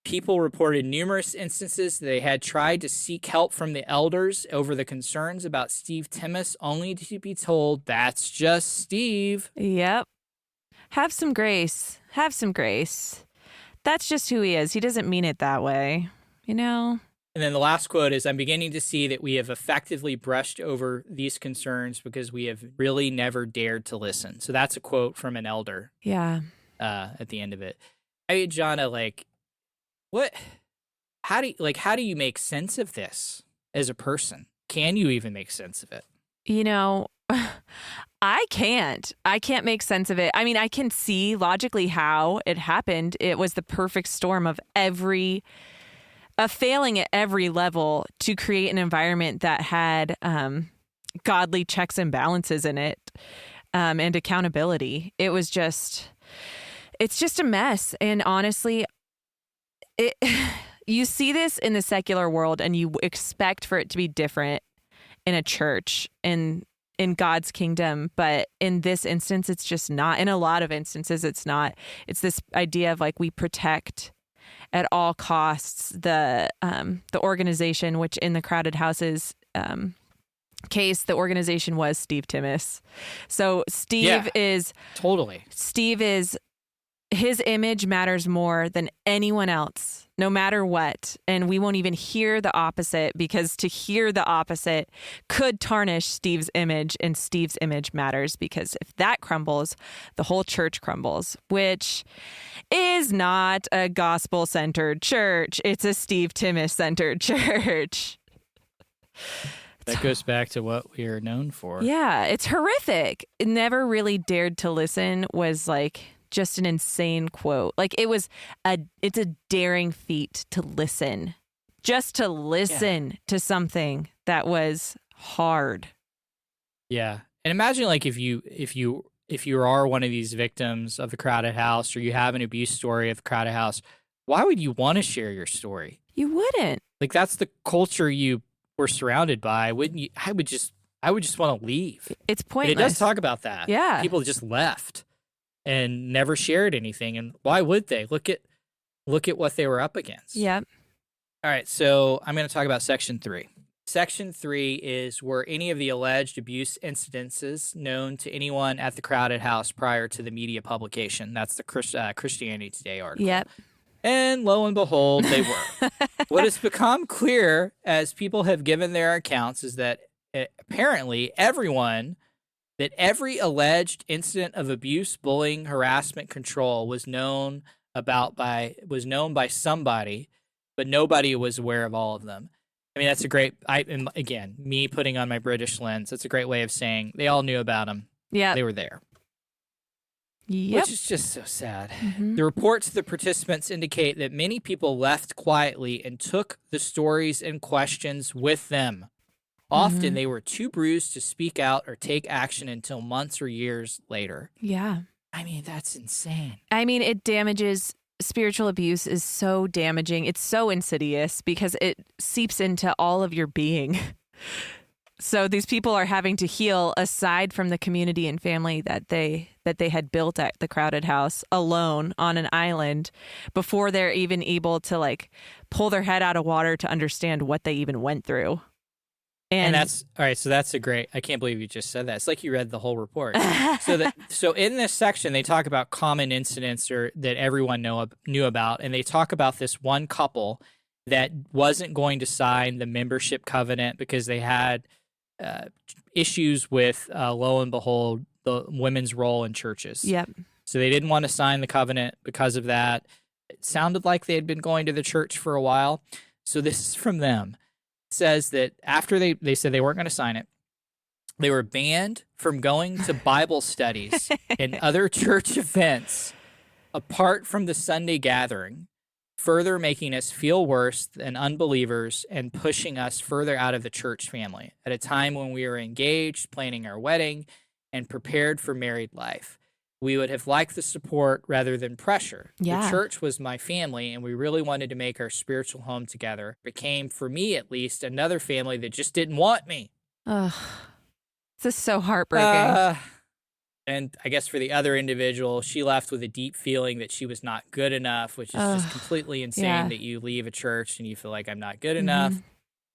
People reported numerous instances that they had tried to seek help from the elders over the concerns about Steve Timmis, only to be told, that's just Steve. Yep. Have some grace. Have some grace. That's just who he is. He doesn't mean it that way, you know? And then the last quote is, I'm beginning to see that we have effectively brushed over these concerns because we have really never dared to listen. So that's a quote from an elder. Yeah. At the end of it. I mean, Johnna, like, how do you make sense of this as a person? Can you even make sense of it? You know, I can't make sense of it. I mean, I can see logically how it happened. It was the perfect storm of failing at every level to create an environment that had godly checks and balances in it, and accountability. It's just a mess. And honestly, you see this in the secular world and you expect for it to be different in a church and in God's kingdom. But in this instance, it's just not. In a lot of instances, it's not. It's this idea of like, we protect at all costs the organization, which in the crowded houses case, the organization was Steve Timmis. So Steve is his image matters more than anyone else, no matter what. And we won't even hear the opposite, because to hear the opposite could tarnish Steve's image, and Steve's image matters, because if that crumbles, the whole church crumbles, which is not a gospel-centered church. It's a Steve Timmis-centered church. That goes back to what we are known for. Yeah, it's horrific. Never really dared to listen was like just an insane quote. Like it's a daring feat to listen, just to listen to something that was hard. Yeah. And imagine like if you are one of these victims of the crowded house, or you have an abuse story of the crowded house, why would you want to share your story? You wouldn't. Like, that's the culture you were surrounded by. Wouldn't you? I would just want to leave. It's pointless. But it does talk about that. Yeah. People just left and never shared anything. And why would they? Look at what they were up against. Yeah. All right. So I'm going to talk about Section 3. Section 3 is, were any of the alleged abuse incidences known to anyone at the crowded house prior to the media publication? That's the Christianity Today article. Yep. And lo and behold, they were. What has become clear as people have given their accounts is that apparently every alleged incident of abuse, bullying, harassment, control was known by somebody, but nobody was aware of all of them. I mean, that's a great, again, me putting on my British lens, that's a great way of saying they all knew about him. Yeah. They were there. Yep. Which is just so sad. Mm-hmm. The reports of the participants indicate that many people left quietly and took the stories and questions with them. Often they were too bruised to speak out or take action until months or years later. Yeah. I mean, that's insane. I mean, it damages spiritual abuse is so damaging. It's so insidious because it seeps into all of your being. So these people are having to heal aside from the community and family that they had built at the Crowded House alone on an island before they're even able to like pull their head out of water to understand what they even went through. And that's all right. So that's I can't believe you just said that. It's like you read the whole report. So in this section, they talk about common incidents that everyone knew about. And they talk about this one couple that wasn't going to sign the membership covenant because they had issues with, lo and behold, the women's role in churches. Yep. So they didn't want to sign the covenant because of that. It sounded like they had been going to the church for a while. So this is from them. It says that after they said they weren't going to sign it, they were banned from going to Bible studies and other church events apart from the Sunday gathering, further making us feel worse than unbelievers and pushing us further out of the church family at a time when we were engaged, planning our wedding, and prepared for married life. We would have liked the support rather than pressure. Yeah. The church was my family, and we really wanted to make our spiritual home together. It became, for me at least, another family that just didn't want me. Ugh. This is so heartbreaking. And I guess for the other individual, she left with a deep feeling that she was not good enough, which is just completely insane that you leave a church and you feel like I'm not good enough.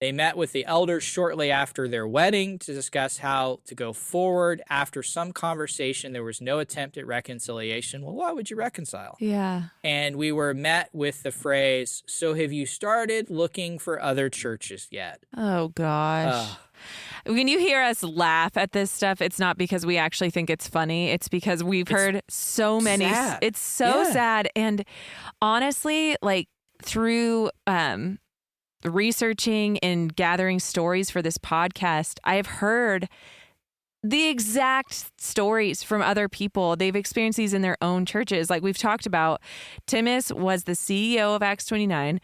They met with the elders shortly after their wedding to discuss how to go forward. After some conversation, there was no attempt at reconciliation. Well, why would you reconcile? Yeah. And we were met with the phrase, so have you started looking for other churches yet? Oh, gosh. When you hear us laugh at this stuff, it's not because we actually think it's funny. It's because we've heard so many. Sad. It's so sad. And honestly, like through researching and gathering stories for this podcast, I've heard the exact stories from other people. They've experienced these in their own churches. Like we've talked about, Timmis was the CEO of Acts 29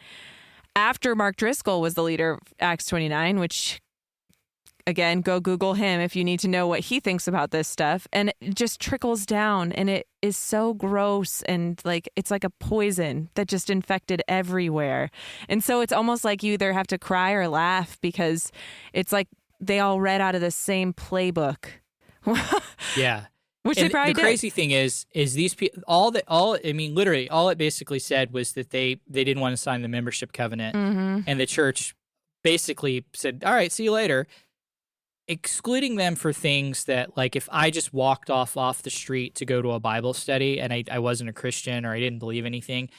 after Mark Driscoll was the leader of Acts 29, which, again, go Google him if you need to know what he thinks about this stuff. And it just trickles down, and it is so gross, and like it's like a poison that just infected everywhere. And so it's almost like you either have to cry or laugh because it's like they all read out of the same playbook. Yeah. Which and they probably the did. crazy thing is these people, literally all it basically said was that they didn't want to sign the membership covenant, and the church basically said, all right, see you later, excluding them for things that, like, if I just walked off the street to go to a Bible study and I wasn't a Christian or I didn't believe anything,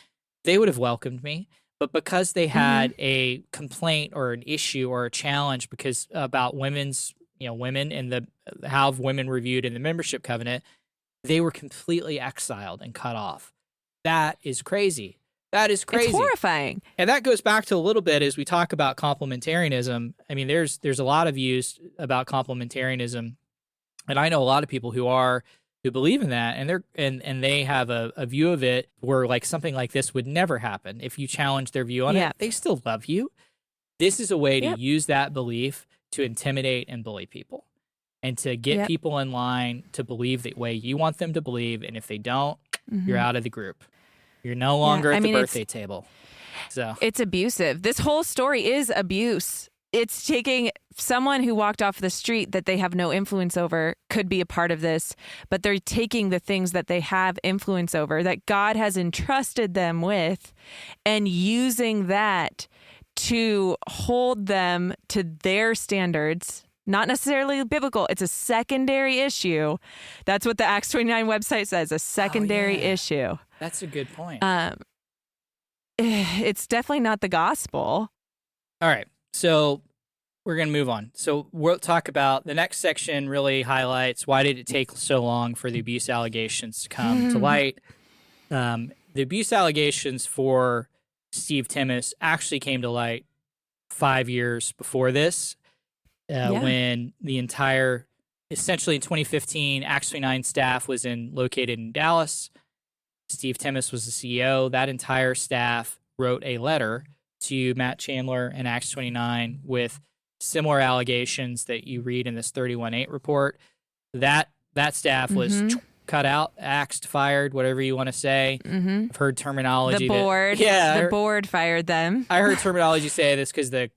they would have welcomed me. But because they had a complaint or an issue or a challenge about women and how women were viewed in the membership covenant, they were completely exiled and cut off. That is crazy. That is crazy. It's horrifying. And that goes back to a little bit as we talk about complementarianism. I mean, there's a lot of views about complementarianism, and I know a lot of people who believe in that, and they have a view of it where like something like this would never happen. If you challenge their view on it, they still love you. This is a way to use that belief to intimidate and bully people, and to get people in line to believe the way you want them to believe. And if they don't, you're out of the group. You're no longer at the birthday table. So it's abusive. This whole story is abuse. It's taking someone who walked off the street that they have no influence over, could be a part of this, but they're taking the things that they have influence over, that God has entrusted them with, and using that to hold them to their standards. Not necessarily biblical. It's a secondary issue. That's what the Acts 29 website says, a secondary issue. That's a good point. It's definitely not the gospel. All right. So we're going to move on. So we'll talk about the next section really highlights why did it take so long for the abuse allegations to come to light. The abuse allegations for Steve Timmis actually came to light 5 years before this. When the entire, essentially in 2015, Acts 29 staff was located in Dallas. Steve Timmis was the CEO. That entire staff wrote a letter to Matt Chandler and Acts 29 with similar allegations that you read in this 31-8 report. That staff was cut out, axed, fired, whatever you want to say. Mm-hmm. I've heard terminology. The board fired them. I heard terminology say this because they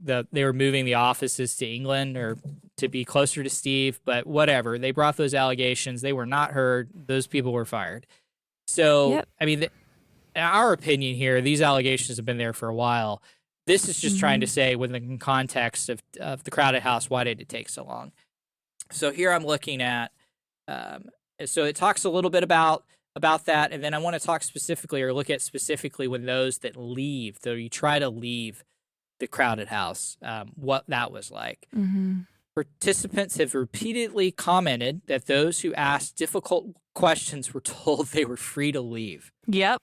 were moving the offices to England or to be closer to Steve, but whatever. They brought those allegations. They were not heard. Those people were fired. So, yep. I mean, in our opinion here, these allegations have been there for a while. This is just trying to say, within the context of the crowded house, why did it take so long? So here I'm looking at, so it talks a little bit about that, and then I want to talk specifically or look at specifically when those that leave, though you try to leave the crowded house, what that was like. Mm-hmm. Participants have repeatedly commented that those who asked difficult questions were told they were free to leave. Yep.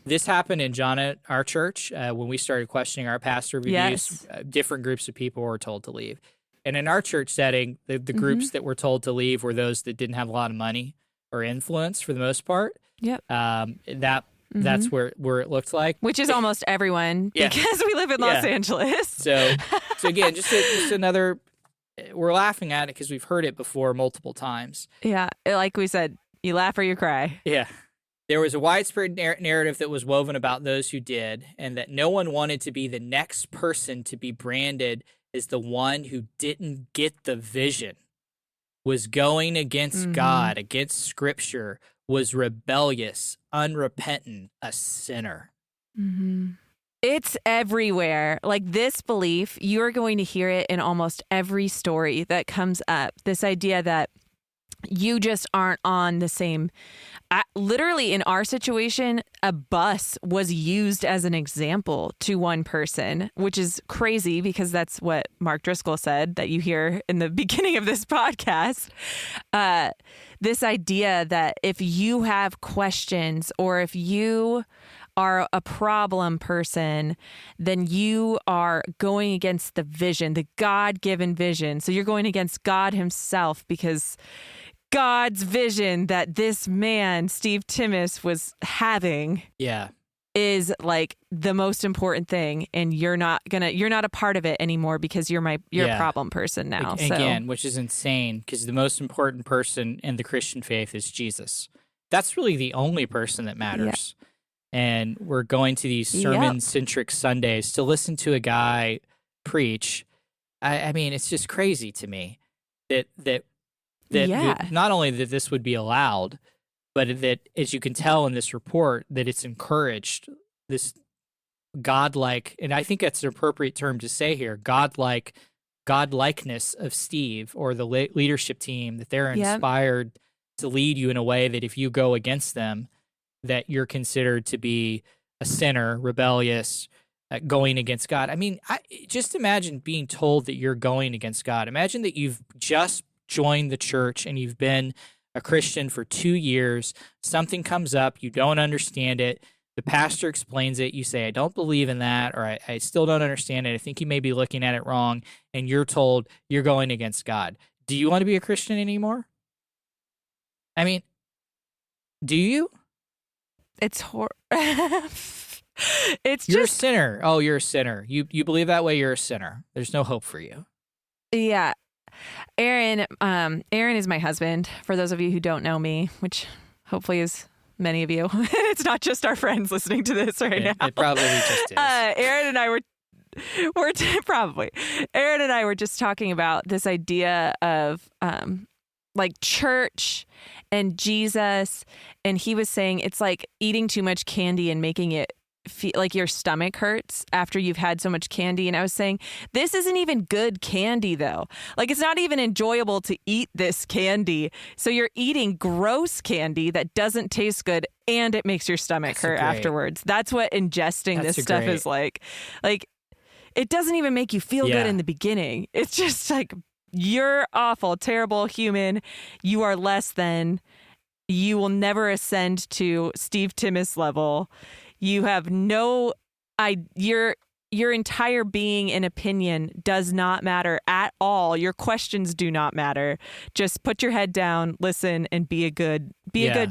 This happened in Johnna, our church, when we started questioning our pastor reviews. Yes. Different groups of people were told to leave. And in our church setting, the groups that were told to leave were those that didn't have a lot of money or influence for the most part. Yep. That's where it looked like. Which is almost everyone because we live in Los Angeles. So again, just another, we're laughing at it because we've heard it before multiple times. Yeah. Like we said, you laugh or you cry. Yeah. There was a widespread narrative that was woven about those who did, and that no one wanted to be the next person to be branded as the one who didn't get the vision, was going against God, against Scripture, was rebellious, unrepentant, a sinner. Mm-hmm. It's everywhere. Like this belief, you're going to hear it in almost every story that comes up. This idea that you just aren't on the same. Literally, in our situation, a bus was used as an example to one person, which is crazy because that's what Mark Driscoll said that you hear in the beginning of this podcast. This idea that if you have questions or if you are a problem person, then you are going against the vision, the God-given vision. So you're going against God himself because God's vision that this man, Steve Timmis, was having is like the most important thing. And you're not a part of it anymore because you're a problem person now. Again, which is insane because the most important person in the Christian faith is Jesus. That's really the only person that matters. Yeah. And we're going to these sermon-centric Sundays to listen to a guy preach. I mean, it's just crazy to me that not only that this would be allowed, but that, as you can tell in this report, that it's encouraged, this godlike, and I think that's an appropriate term to say here, godlikeness of Steve or the leadership team, that they're inspired to lead you in a way that if you go against them, that you're considered to be a sinner, rebellious, going against God. I mean, just imagine being told that you're going against God. Imagine that you've just joined the church and you've been a Christian for 2 years. Something comes up, you don't understand it. The pastor explains it. You say, I don't believe in that, or I still don't understand it. I think you may be looking at it wrong. And you're told you're going against God. Do you want to be a Christian anymore? I mean, do you? It's you're a sinner. Oh, you're a sinner. You believe that way, you're a sinner. There's no hope for you. Yeah. Aaron is my husband, for those of you who don't know me, which hopefully is many of you. It's not just our friends listening to this right now. It probably just is. Aaron and I were probably. Aaron and I were just talking about this idea of like church and Jesus, and he was saying it's like eating too much candy and making it feel like your stomach hurts after you've had so much candy. And I was saying, this isn't even good candy though. Like it's not even enjoyable to eat this candy. So you're eating gross candy that doesn't taste good and it makes your stomach hurt afterwards. That's what ingesting this stuff is like. Like it doesn't even make you feel good in the beginning. It's just like, you're awful, terrible human. You are less than. You will never ascend to Steve Timmis level. You have no, your entire being and opinion does not matter at all. Your questions do not matter. Just put your head down, listen, and be a good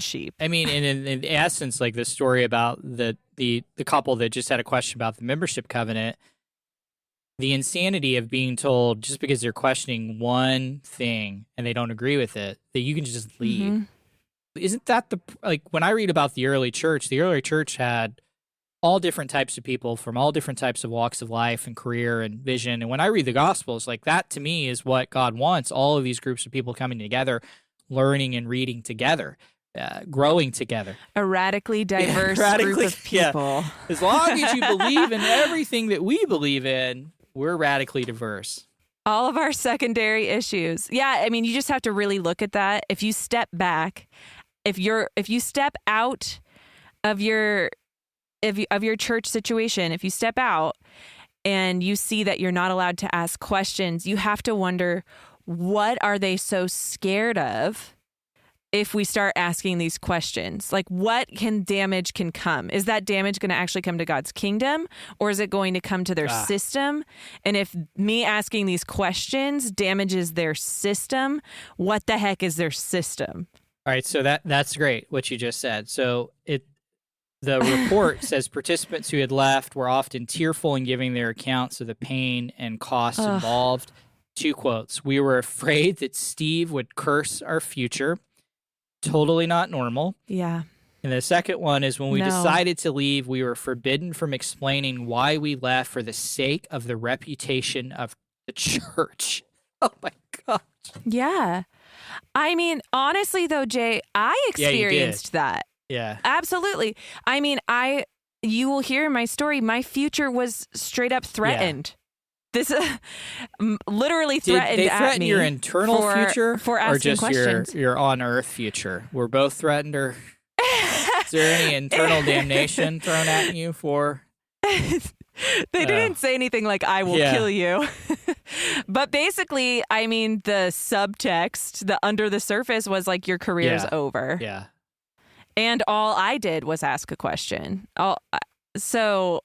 sheep. I mean, in essence, like the story about the couple that just had a question about the membership covenant, the insanity of being told just because they're questioning one thing and they don't agree with it, that you can just leave. Mm-hmm. Isn't that when I read about the early church had all different types of people from all different types of walks of life and career and vision. And when I read the Gospels, like that to me is what God wants, all of these groups of people coming together, learning and reading together, growing together. A radically diverse group of people. Yeah. As long as you believe in everything that we believe in, we're radically diverse. All of our secondary issues. Yeah, I mean, you just have to really look at that. If you step back, if you step out of your church situation, if you step out and you see that you're not allowed to ask questions, you have to wonder, what are they so scared of if we start asking these questions? Like, what damage can come? Is that damage going to actually come to God's kingdom, or is it going to come to their system? And if me asking these questions damages their system, what the heck is their system? All right, so that's great what you just said. So the report says participants who had left were often tearful in giving their accounts of the pain and costs involved. 2 quotes. We were afraid that Steve would curse our future. Totally not normal. Yeah. And the second one is when we decided to leave, we were forbidden from explaining why we left for the sake of the reputation of the church. Oh my gosh. Yeah. I mean, honestly though, Jay, I experienced that. Yeah. Absolutely. I mean, you will hear in my story, my future was straight up threatened. Yeah. This literally threatened Did they at threaten me your internal future for asking or just questions. your on-earth future? Were both threatened, or is there any internal damnation thrown at you for? They didn't say anything like, I will kill you. But basically, I mean, the subtext, the under the surface was like, your career's over. Yeah. And all I did was ask a question. So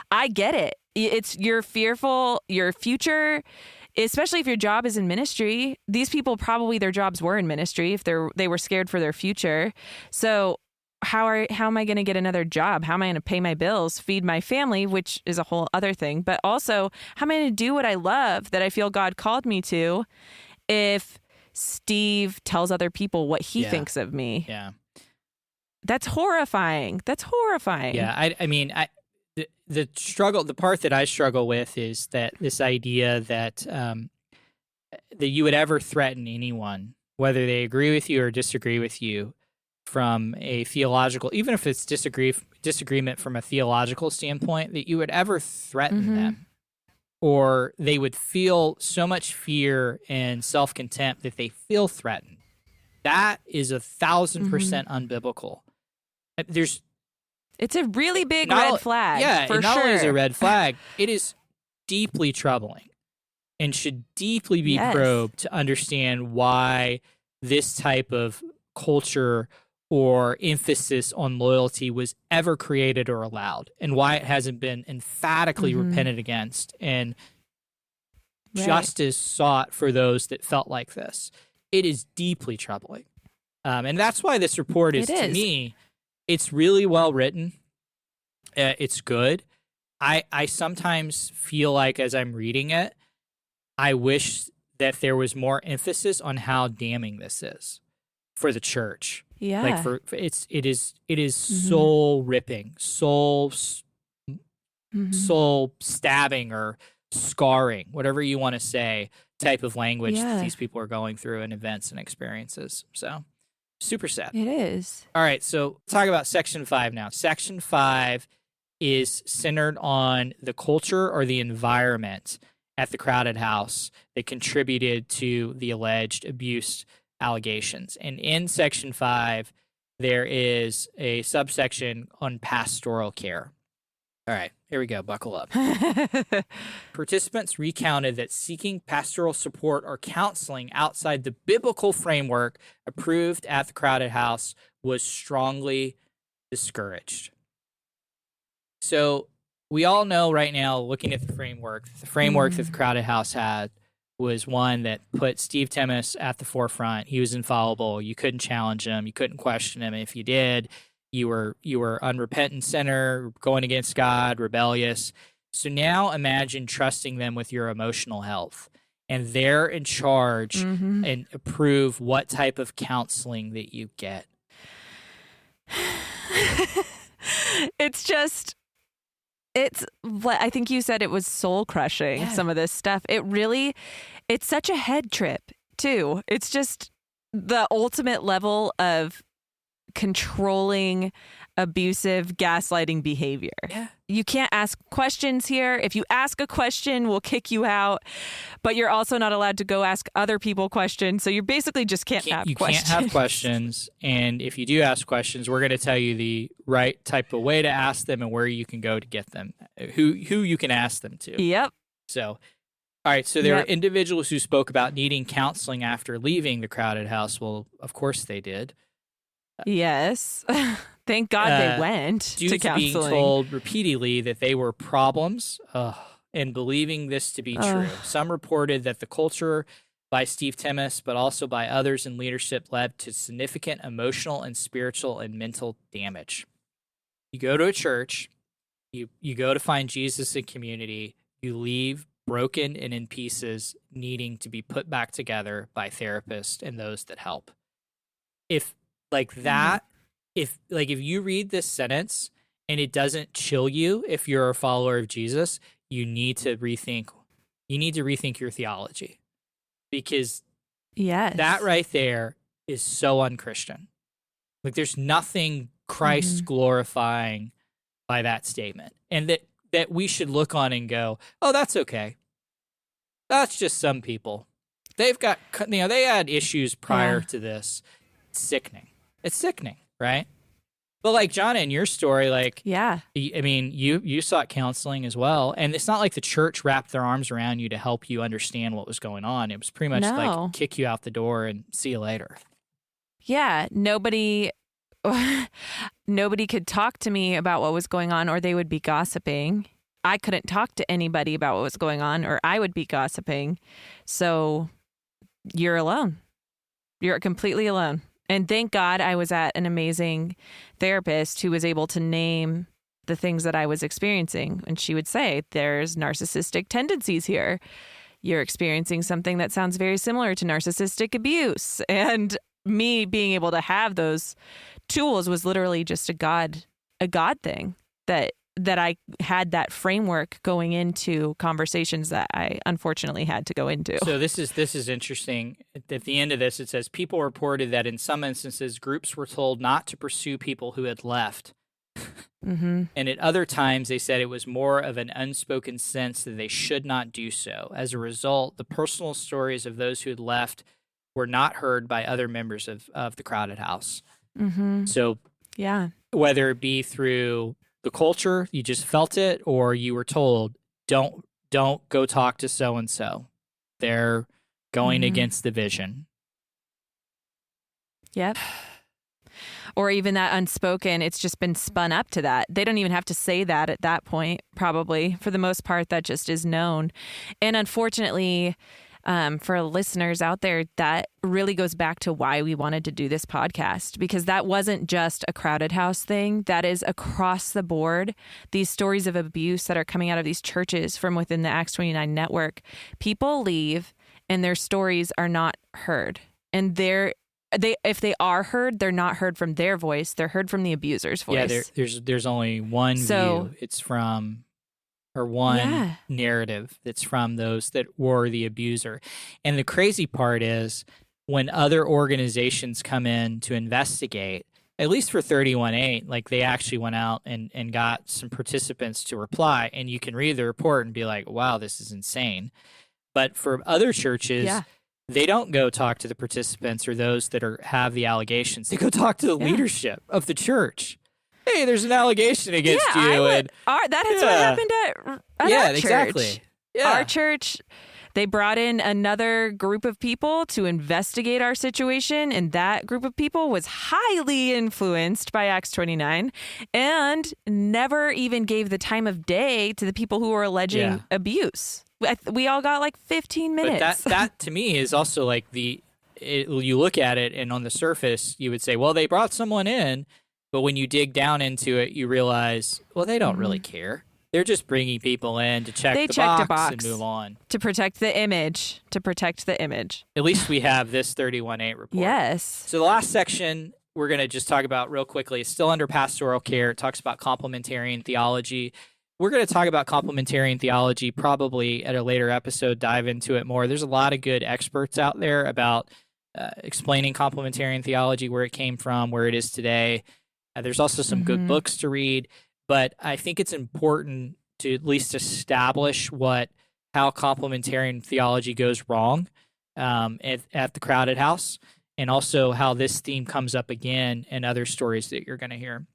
I get it. You're fearful, your future, especially if your job is in ministry. These people probably their jobs were in ministry if they were scared for their future. So how am I going to get another job? How am I going to pay my bills, feed my family, which is a whole other thing. But also, how am I going to do what I love that I feel God called me to if Steve tells other people what he thinks of me? Yeah. That's horrifying. Yeah, I mean, the struggle, the part that I struggle with is that this idea that that you would ever threaten anyone, whether they agree with you or disagree with you, from a theological, even if it's disagreement from a theological standpoint, that you would ever threaten them, or they would feel so much fear and self-contempt that they feel threatened. That is 1,000% unbiblical. It's a really big red flag. Yeah, for not sure. only is it a red flag, it is deeply troubling and should deeply be probed to understand why this type of culture or emphasis on loyalty was ever created or allowed, and why it hasn't been emphatically repented against and justice sought for those that felt like this. It is deeply troubling. And that's why this report is, to me, it's really well written. It's good. I sometimes feel like as I'm reading it, I wish that there was more emphasis on how damning this is for the church. Yeah. Like it is soul ripping, soul stabbing or scarring, whatever you want to say, type of language that these people are going through in events and experiences. So super sad. It is. All right, so let's talk about Section 5 now. Section 5 is centered on the culture or the environment at the Crowded House that contributed to the alleged abuse allegations. And in Section 5, there is a subsection on pastoral care. All right, here we go. Buckle up. Participants recounted that seeking pastoral support or counseling outside the biblical framework approved at the Crowded House was strongly discouraged. So we all know right now, looking at the framework that the Crowded House had was one that put Steve Timmis at the forefront. He was infallible. You couldn't challenge him. You couldn't question him. If you did, you were unrepentant sinner, going against God, rebellious. So now imagine trusting them with your emotional health, and they're in charge and approve what type of counseling that you get. It's just, I think you said it was soul crushing, some of this stuff. It's such a head trip too. It's just the ultimate level of controlling, abusive, gaslighting behavior. Yeah. You can't ask questions here. If you ask a question, we'll kick you out. But you're also not allowed to go ask other people questions. So you basically just can't have questions. You can't have questions. And if you do ask questions, we're going to tell you the right type of way to ask them and where you can go to get them, who you can ask them to. Yep. So, all right. So there are individuals who spoke about needing counseling after leaving the crowded house. Well, of course they did. Yes. Thank God they went to counseling. Being told repeatedly that they were problems and believing this to be true. Some reported that the culture by Steve Timmis, but also by others in leadership, led to significant emotional and spiritual and mental damage. You go to a church, you go to find Jesus in community, you leave broken and in pieces, needing to be put back together by therapists and those that help. If you read this sentence and it doesn't chill you, if you're a follower of Jesus, you need to rethink your theology, because that right there is so unchristian. Like, there's nothing Christ glorifying by that statement, and that we should look on and go, oh, that's okay. That's just some people. They've got, they had issues prior to this. It's sickening, right? But like Johnna, in your story, I mean, you sought counseling as well, and it's not like the church wrapped their arms around you to help you understand what was going on. It was pretty much like kick you out the door and see you later. Yeah, nobody could talk to me about what was going on, or they would be gossiping. I couldn't talk to anybody about what was going on, or I would be gossiping. So you're alone. You're completely alone. And thank God I was at an amazing therapist who was able to name the things that I was experiencing. And she would say, there's narcissistic tendencies here. You're experiencing something that sounds very similar to narcissistic abuse. And me being able to have those tools was literally just a God thing, that I had that framework going into conversations that I unfortunately had to go into. So this is interesting. At the end of this, it says people reported that in some instances, groups were told not to pursue people who had left. And at other times, they said it was more of an unspoken sense that they should not do so. As a result, the personal stories of those who had left were not heard by other members of the crowded house. So whether it be through the culture, you just felt it, or you were told, don't go talk to so-and-so. They're going against the vision. Yep. Or even that unspoken, it's just been spun up to that. They don't even have to say that at that point, probably. For the most part, that just is known. And unfortunately, for listeners out there, that really goes back to why we wanted to do this podcast, because that wasn't just a crowded house thing. That is across the board. These stories of abuse that are coming out of these churches from within the Acts 29 network, people leave and their stories are not heard. And if they are heard, they're not heard from their voice. They're heard from the abuser's voice. Yeah, there's only one view. It's from... or one narrative that's from those that were the abuser. And the crazy part is when other organizations come in to investigate, at least for 318, like they actually went out and got some participants to reply, and you can read the report and be like, wow, this is insane. But for other churches, they don't go talk to the participants or those that have the allegations. They go talk to the leadership of the church. Hey, there's an allegation against you. That is what happened at our church. Exactly. Yeah. Our church, they brought in another group of people to investigate our situation, and that group of people was highly influenced by Acts 29 and never even gave the time of day to the people who were alleging abuse. We all got like 15 minutes. But that to me is also like you look at it, and on the surface, you would say, well, they brought someone in. But when you dig down into it, you realize, well, they don't really care. They're just bringing people in to check the box and move on. To protect the image. At least we have this 318 report. Yes. So the last section we're going to just talk about real quickly. It's still under pastoral care. It talks about complementarian theology. We're going to talk about complementarian theology probably at a later episode, dive into it more. There's a lot of good experts out there about explaining complementarian theology, where it came from, where it is today. There's also some good books to read, but I think it's important to at least establish how complementarian theology goes wrong at the Crowded House, and also how this theme comes up again in other stories that you're going to hear.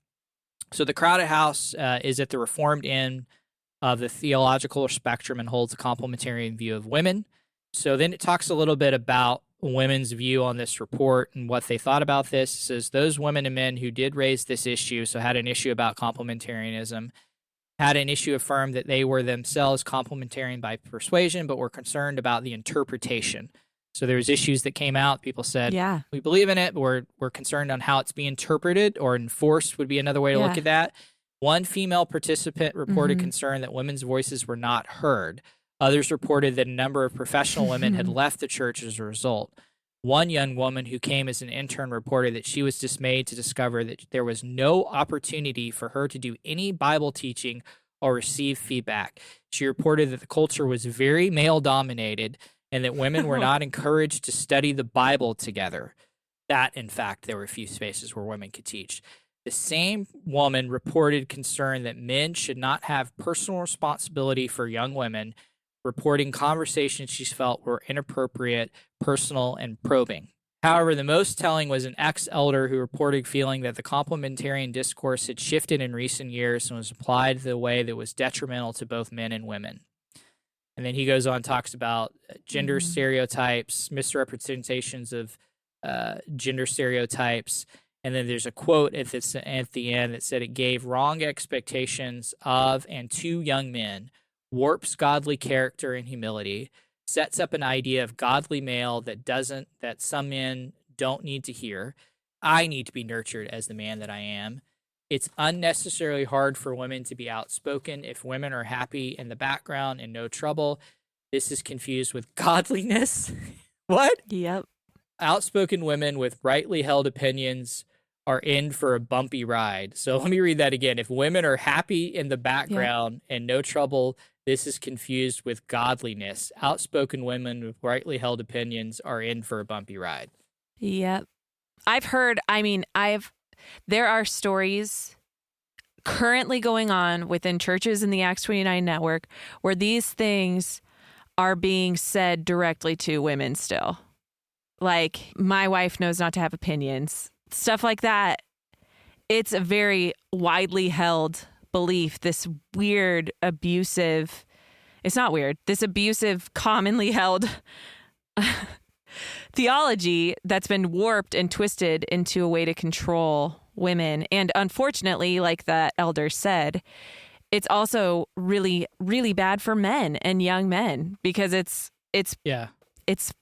So the Crowded House is at the Reformed end of the theological spectrum and holds a complementarian view of women. So then it talks a little bit about women's view on this report and what they thought about this. It says those women and men who did raise this issue, so had an issue about complementarianism, had an issue affirmed that they were themselves complementarian by persuasion, but were concerned about the interpretation. So there was issues that came out. People said, we believe in it, but we're concerned on how it's being interpreted, or enforced would be another way to look at that. One female participant reported concern that women's voices were not heard. Others reported that a number of professional women had left the church as a result. One young woman who came as an intern reported that she was dismayed to discover that there was no opportunity for her to do any Bible teaching or receive feedback. She reported that the culture was very male-dominated and that women were not encouraged to study the Bible together. That, in fact, there were few spaces where women could teach. The same woman reported concern that men should not have personal responsibility for young women, reporting conversations she felt were inappropriate, personal, and probing. However, the most telling was an ex-elder who reported feeling that the complementarian discourse had shifted in recent years and was applied the way that was detrimental to both men and women. And then he goes on and talks about gender stereotypes, misrepresentations of gender stereotypes. And then there's a quote at the end that said it gave wrong expectations of and to young men, warps godly character and humility, sets up an idea of godly male that some men don't need to hear. I need to be nurtured as the man that I am. It's unnecessarily hard for women to be outspoken if women are happy in the background and no trouble. This is confused with godliness. What? Yep. Outspoken women with rightly held opinions are in for a bumpy ride. So let me read that again. If women are happy in the background and no trouble, this is confused with godliness. Outspoken women with rightly held opinions are in for a bumpy ride. Yep. There are stories currently going on within churches in the Acts 29 network where these things are being said directly to women still. Like, my wife knows not to have opinions. Stuff like that. It's a very widely held belief, this weird, abusive, it's not weird, this abusive, commonly held theology that's been warped and twisted into a way to control women. And unfortunately, like the elder said, it's also really, really bad for men and young men because it's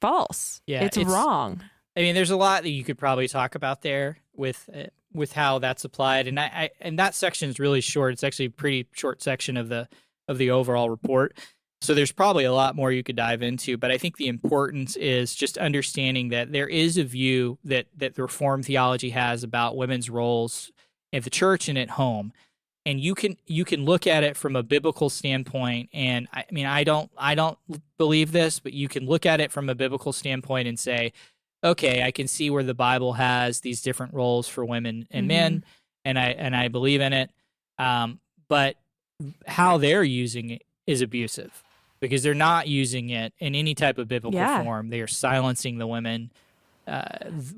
false. Yeah, it's wrong. I mean, there's a lot that you could probably talk about there with how that's applied, and that section is really short. It's actually a pretty short section of the overall report. So there's probably a lot more you could dive into, but I think the importance is just understanding that there is a view that the Reformed theology has about women's roles at the church and at home, and you can look at it from a biblical standpoint. And I don't believe this, but you can look at it from a biblical standpoint and say, okay, I can see where the Bible has these different roles for women and men, and I believe in it. But how they're using it is abusive because they're not using it in any type of biblical form. They are silencing the women.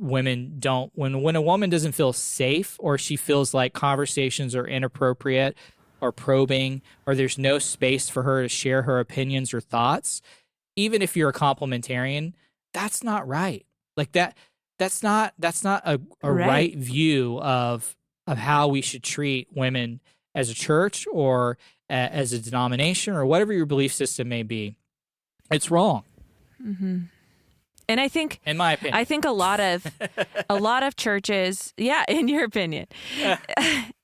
Women don't, when a woman doesn't feel safe or she feels like conversations are inappropriate or probing, or there's no space for her to share her opinions or thoughts, even if you're a complementarian, that's not right. Like that's not a right view of how we should treat women as a church or as a denomination or whatever your belief system may be. It's wrong. Mm-hmm. And I think, in my opinion, a lot of churches, yeah, in your opinion,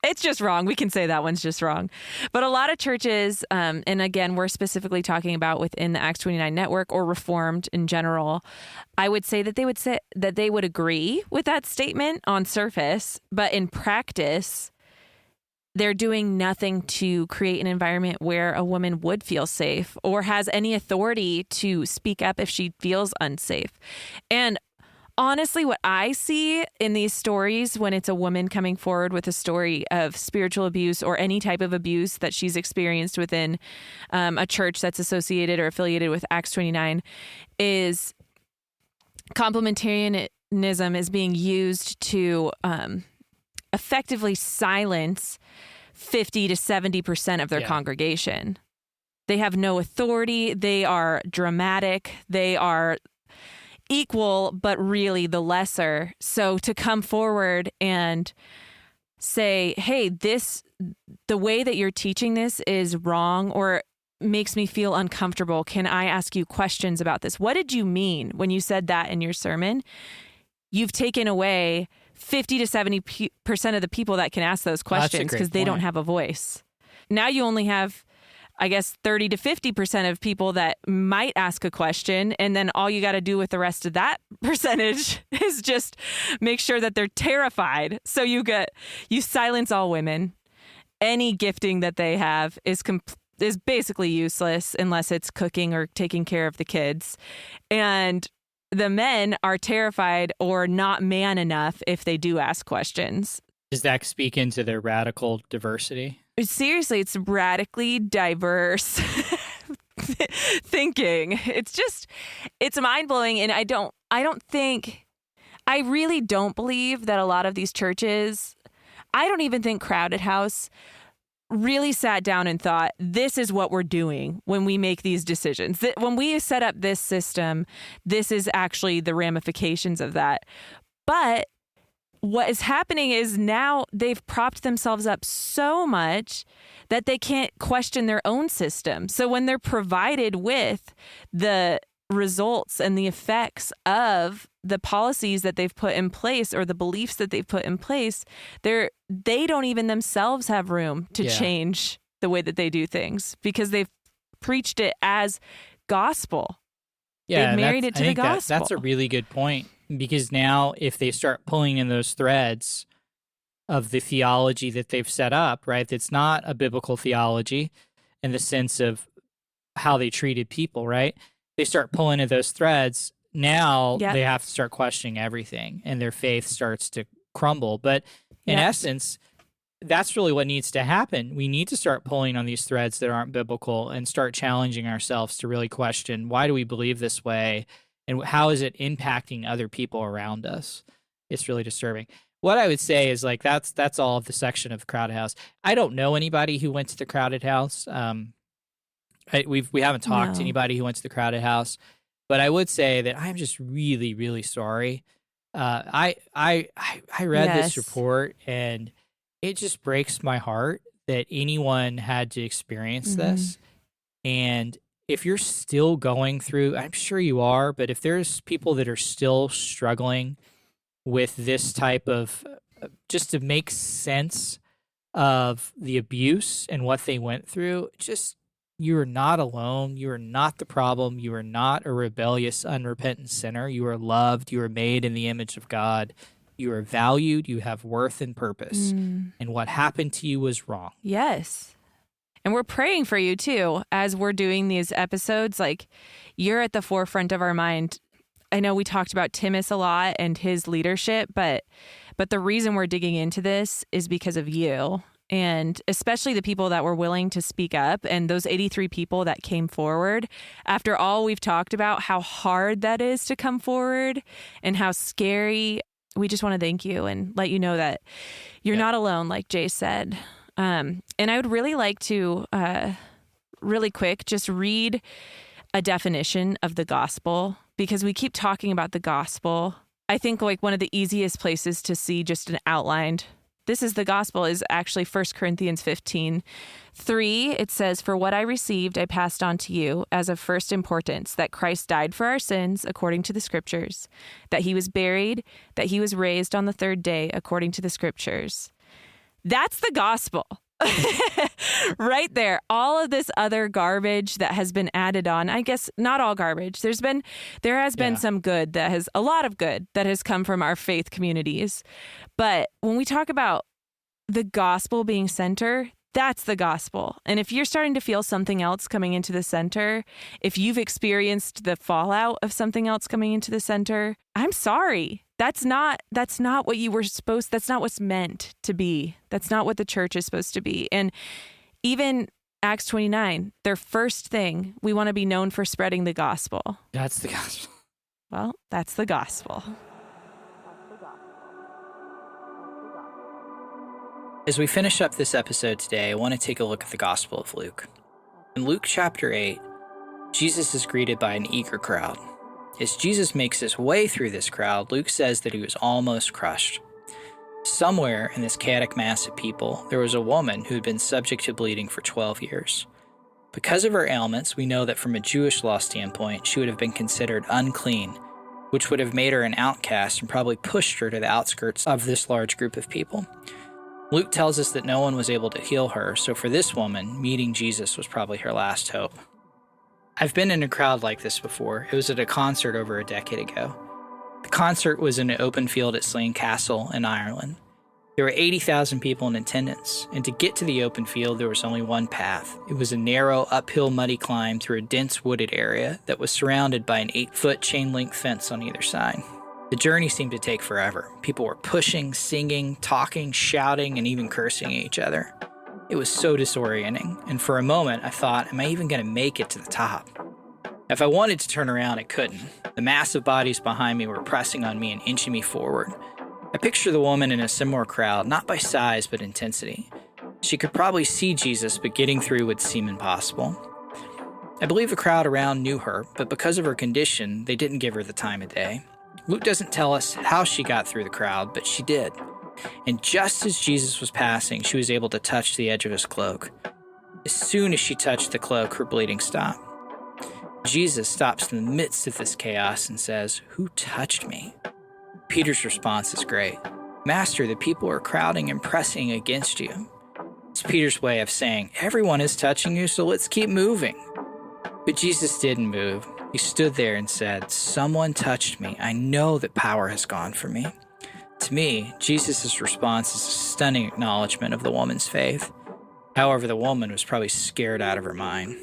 it's just wrong. We can say that one's just wrong. But a lot of churches, and again, we're specifically talking about within the Acts 29 network or Reformed in general, I would say that they would agree with that statement on surface, but in practice, they're doing nothing to create an environment where a woman would feel safe or has any authority to speak up if she feels unsafe. And honestly, what I see in these stories when it's a woman coming forward with a story of spiritual abuse or any type of abuse that she's experienced within a church that's associated or affiliated with Acts 29 is complementarianism is being used to effectively silence 50 to 70% of their congregation. They have no authority. They are dramatic. They are equal, but really the lesser. So to come forward and say, hey, the way that you're teaching this is wrong or makes me feel uncomfortable. Can I ask you questions about this? What did you mean when you said that in your sermon? You've taken away 50 to 70% of the people that can ask those questions because they don't have a voice. Now you only have, I guess, 30 to 50% of people that might ask a question. And then all you got to do with the rest of that percentage is just make sure that they're terrified. So you silence all women. Any gifting that they have is basically useless unless it's cooking or taking care of the kids. And the men are terrified or not man enough if they do ask questions. Does that speak into their radical diversity? Seriously, it's radically diverse thinking. It's mind-blowing. And I really don't believe that a lot of these churches, I don't even think Crowded House really sat down and thought, this is what we're doing when we make these decisions. When we set up this system, this is actually the ramifications of that. But what is happening is now they've propped themselves up so much that they can't question their own system. So when they're provided with the results and the effects of the policies that they've put in place or the beliefs that they've put in place, they don't even themselves have room to change the way that they do things because they've preached it as gospel. Yeah, they've married it to the gospel. That's a really good point because now if they start pulling in those threads of the theology that they've set up, right, it's not a biblical theology in the sense of how they treated people, right? They start pulling at those threads. Now they have to start questioning everything and their faith starts to crumble. But in essence, that's really what needs to happen. We need to start pulling on these threads that aren't biblical and start challenging ourselves to really question, why do we believe this way? And how is it impacting other people around us? It's really disturbing. What I would say is like, that's all of the section of Crowded House. I don't know anybody who went to the Crowded House. We haven't talked to anybody who went to the Crowded House, but I would say that I'm just really, really sorry. I read this report and it just breaks my heart that anyone had to experience this. And if you're still going through, I'm sure you are, but if there's people that are still struggling with this type of, just to make sense of the abuse and what they went through, just, you are not alone. You are not the problem. You are not a rebellious, unrepentant sinner. You are loved. You are made in the image of God. You are valued. You have worth and purpose. And what happened to you was wrong. Yes. And we're praying for you too. As we're doing these episodes, like, you're at the forefront of our mind. I know we talked about Timmis a lot and his leadership, but the reason we're digging into this is because of you. And especially the people that were willing to speak up and those 83 people that came forward. After all we've talked about, how hard that is to come forward and how scary, we just want to thank you and let you know that you're not alone, like Jay said. And I would really like to, really quick, just read a definition of the gospel because we keep talking about the gospel. I think like one of the easiest places to see just an outlined this is the gospel, is actually 1 Corinthians 15:3. It says, "For what I received, I passed on to you as of first importance, that Christ died for our sins according to the scriptures, that he was buried, that he was raised on the third day according to the scriptures." That's the gospel. Right there. All of this other garbage that has been added on, I guess not all garbage. There has been some good a lot of good that has come from our faith communities. But when we talk about the gospel being center, that's the gospel. And if you're starting to feel something else coming into the center, if you've experienced the fallout of something else coming into the center, I'm sorry. That's not what you were supposed, that's not what's meant to be. That's not what the church is supposed to be. And even Acts 29, their first thing, we want to be known for spreading the gospel. That's the gospel. Well, that's the gospel. As we finish up this episode today, I want to take a look at the Gospel of Luke. In Luke chapter 8, Jesus is greeted by an eager crowd. As Jesus makes his way through this crowd, Luke says that he was almost crushed. Somewhere in this chaotic mass of people, there was a woman who had been subject to bleeding for 12 years. Because of her ailments, we know that from a Jewish law standpoint, she would have been considered unclean, which would have made her an outcast and probably pushed her to the outskirts of this large group of people. Luke tells us that no one was able to heal her, so for this woman, meeting Jesus was probably her last hope. I've been in a crowd like this before. It was at a concert over a decade ago. The concert was in an open field at Slane Castle in Ireland. There were 80,000 people in attendance, and to get to the open field, there was only one path. It was a narrow, uphill, muddy climb through a dense wooded area that was surrounded by an 8-foot chain-link fence on either side. The journey seemed to take forever. People were pushing, singing, talking, shouting, and even cursing at each other. It was so disorienting, and for a moment I thought, am I even going to make it to the top? If I wanted to turn around, I couldn't. The massive bodies behind me were pressing on me and inching me forward. I picture the woman in a similar crowd, not by size, but intensity. She could probably see Jesus, but getting through would seem impossible. I believe the crowd around knew her, but because of her condition, they didn't give her the time of day. Luke doesn't tell us how she got through the crowd, but she did. And just as Jesus was passing, she was able to touch the edge of his cloak. As soon as she touched the cloak, her bleeding stopped. Jesus stops in the midst of this chaos and says, "Who touched me?" Peter's response is great. "Master, the people are crowding and pressing against you." It's Peter's way of saying, everyone is touching you, so let's keep moving. But Jesus didn't move. He stood there and said, "Someone touched me. I know that power has gone from me." To me, Jesus' response is a stunning acknowledgement of the woman's faith. However, the woman was probably scared out of her mind.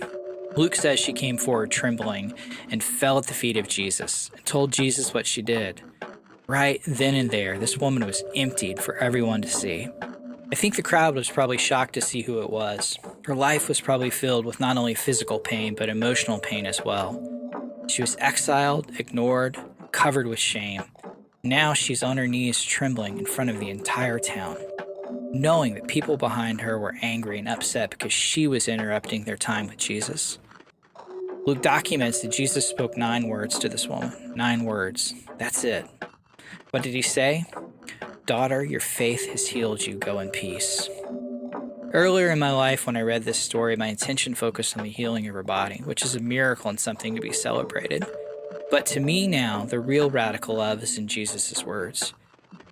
Luke says she came forward trembling and fell at the feet of Jesus and told Jesus what she did. Right then and there, this woman was emptied for everyone to see. I think the crowd was probably shocked to see who it was. Her life was probably filled with not only physical pain, but emotional pain as well. She was exiled, ignored, covered with shame. Now she's on her knees trembling in front of the entire town, knowing that people behind her were angry and upset because she was interrupting their time with Jesus. Luke documents that Jesus spoke 9 words to this woman. 9 words. That's it. What did he say? "Daughter, your faith has healed you. Go in peace." Earlier in my life, when I read this story, my attention focused on the healing of her body, which is a miracle and something to be celebrated. But to me now, the real radical love is in Jesus' words.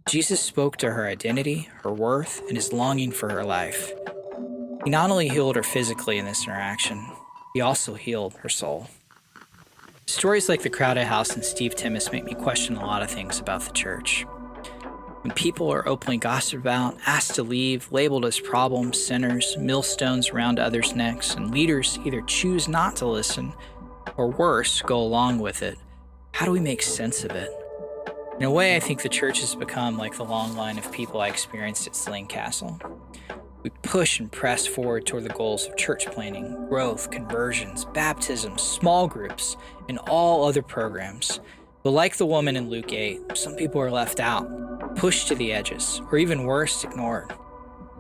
Jesus spoke to her identity, her worth, and his longing for her life. He not only healed her physically in this interaction, he also healed her soul. Stories like the crowded house and Steve Timmis make me question a lot of things about the church. When people are openly gossiped about, asked to leave, labeled as problems, sinners, millstones around others' necks, and leaders either choose not to listen or worse, go along with it, how do we make sense of it? In a way, I think the church has become like the long line of people I experienced at Slane Castle. We push and press forward toward the goals of church planning, growth, conversions, baptisms, small groups, and all other programs. But like the woman in Luke 8, some people are left out, pushed to the edges, or even worse, ignored,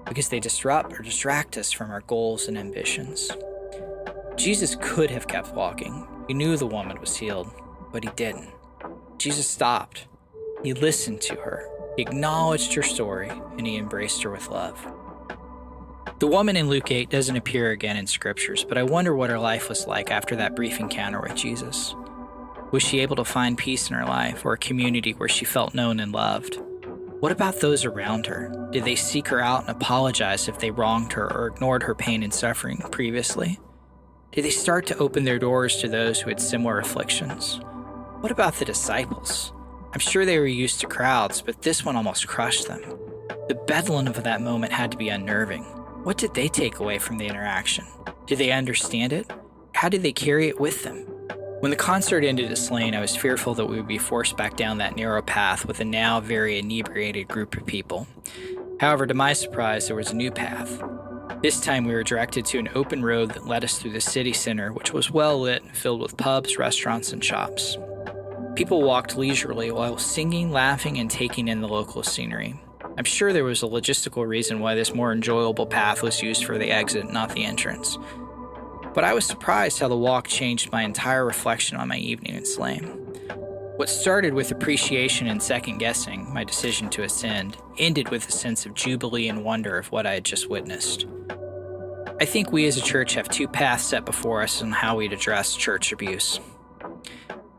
because they disrupt or distract us from our goals and ambitions. Jesus could have kept walking. He knew the woman was healed, but he didn't. Jesus stopped. He listened to her. He acknowledged her story, and he embraced her with love. The woman in Luke 8 doesn't appear again in scriptures, but I wonder what her life was like after that brief encounter with Jesus. Was she able to find peace in her life, or a community where she felt known and loved? What about those around her? Did they seek her out and apologize if they wronged her or ignored her pain and suffering previously? Did they start to open their doors to those who had similar afflictions? What about the disciples? I'm sure they were used to crowds, but this one almost crushed them. The bedlam of that moment had to be unnerving. What did they take away from the interaction? Did they understand it? How did they carry it with them? When the concert ended at Slane, I was fearful that we would be forced back down that narrow path with a now very inebriated group of people. However, to my surprise, there was a new path. This time we were directed to an open road that led us through the city center, which was well lit and filled with pubs, restaurants, and shops. People walked leisurely while singing, laughing, and taking in the local scenery. I'm sure there was a logistical reason why this more enjoyable path was used for the exit, not the entrance. But I was surprised how the walk changed my entire reflection on my evening in Slane. What started with appreciation and second-guessing my decision to ascend ended with a sense of jubilee and wonder of what I had just witnessed. I think we as a church have two paths set before us on how we'd address church abuse.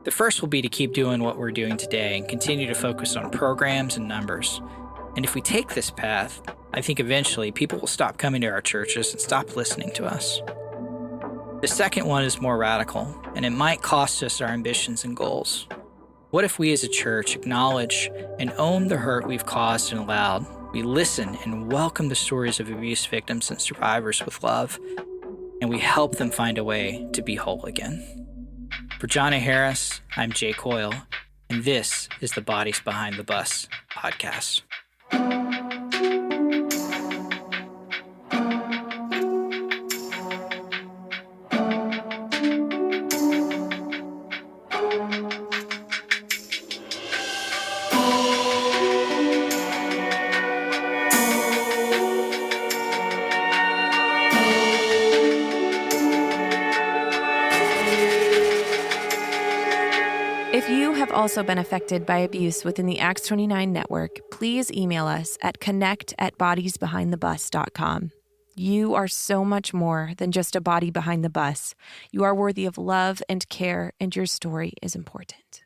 The first will be to keep doing what we're doing today and continue to focus on programs and numbers. And if we take this path, I think eventually people will stop coming to our churches and stop listening to us. The second one is more radical, and it might cost us our ambitions and goals. What if we as a church acknowledge and own the hurt we've caused and allowed? We listen and welcome the stories of abuse victims and survivors with love, and we help them find a way to be whole again. For Johnna Harris, I'm Jay Coyle, and this is the Bodies Behind the Bus podcast. If you have also been affected by abuse within the Acts 29 network, please email us at connect@bodiesbehindthebus.com. You are so much more than just a body behind the bus. You are worthy of love and care, and your story is important.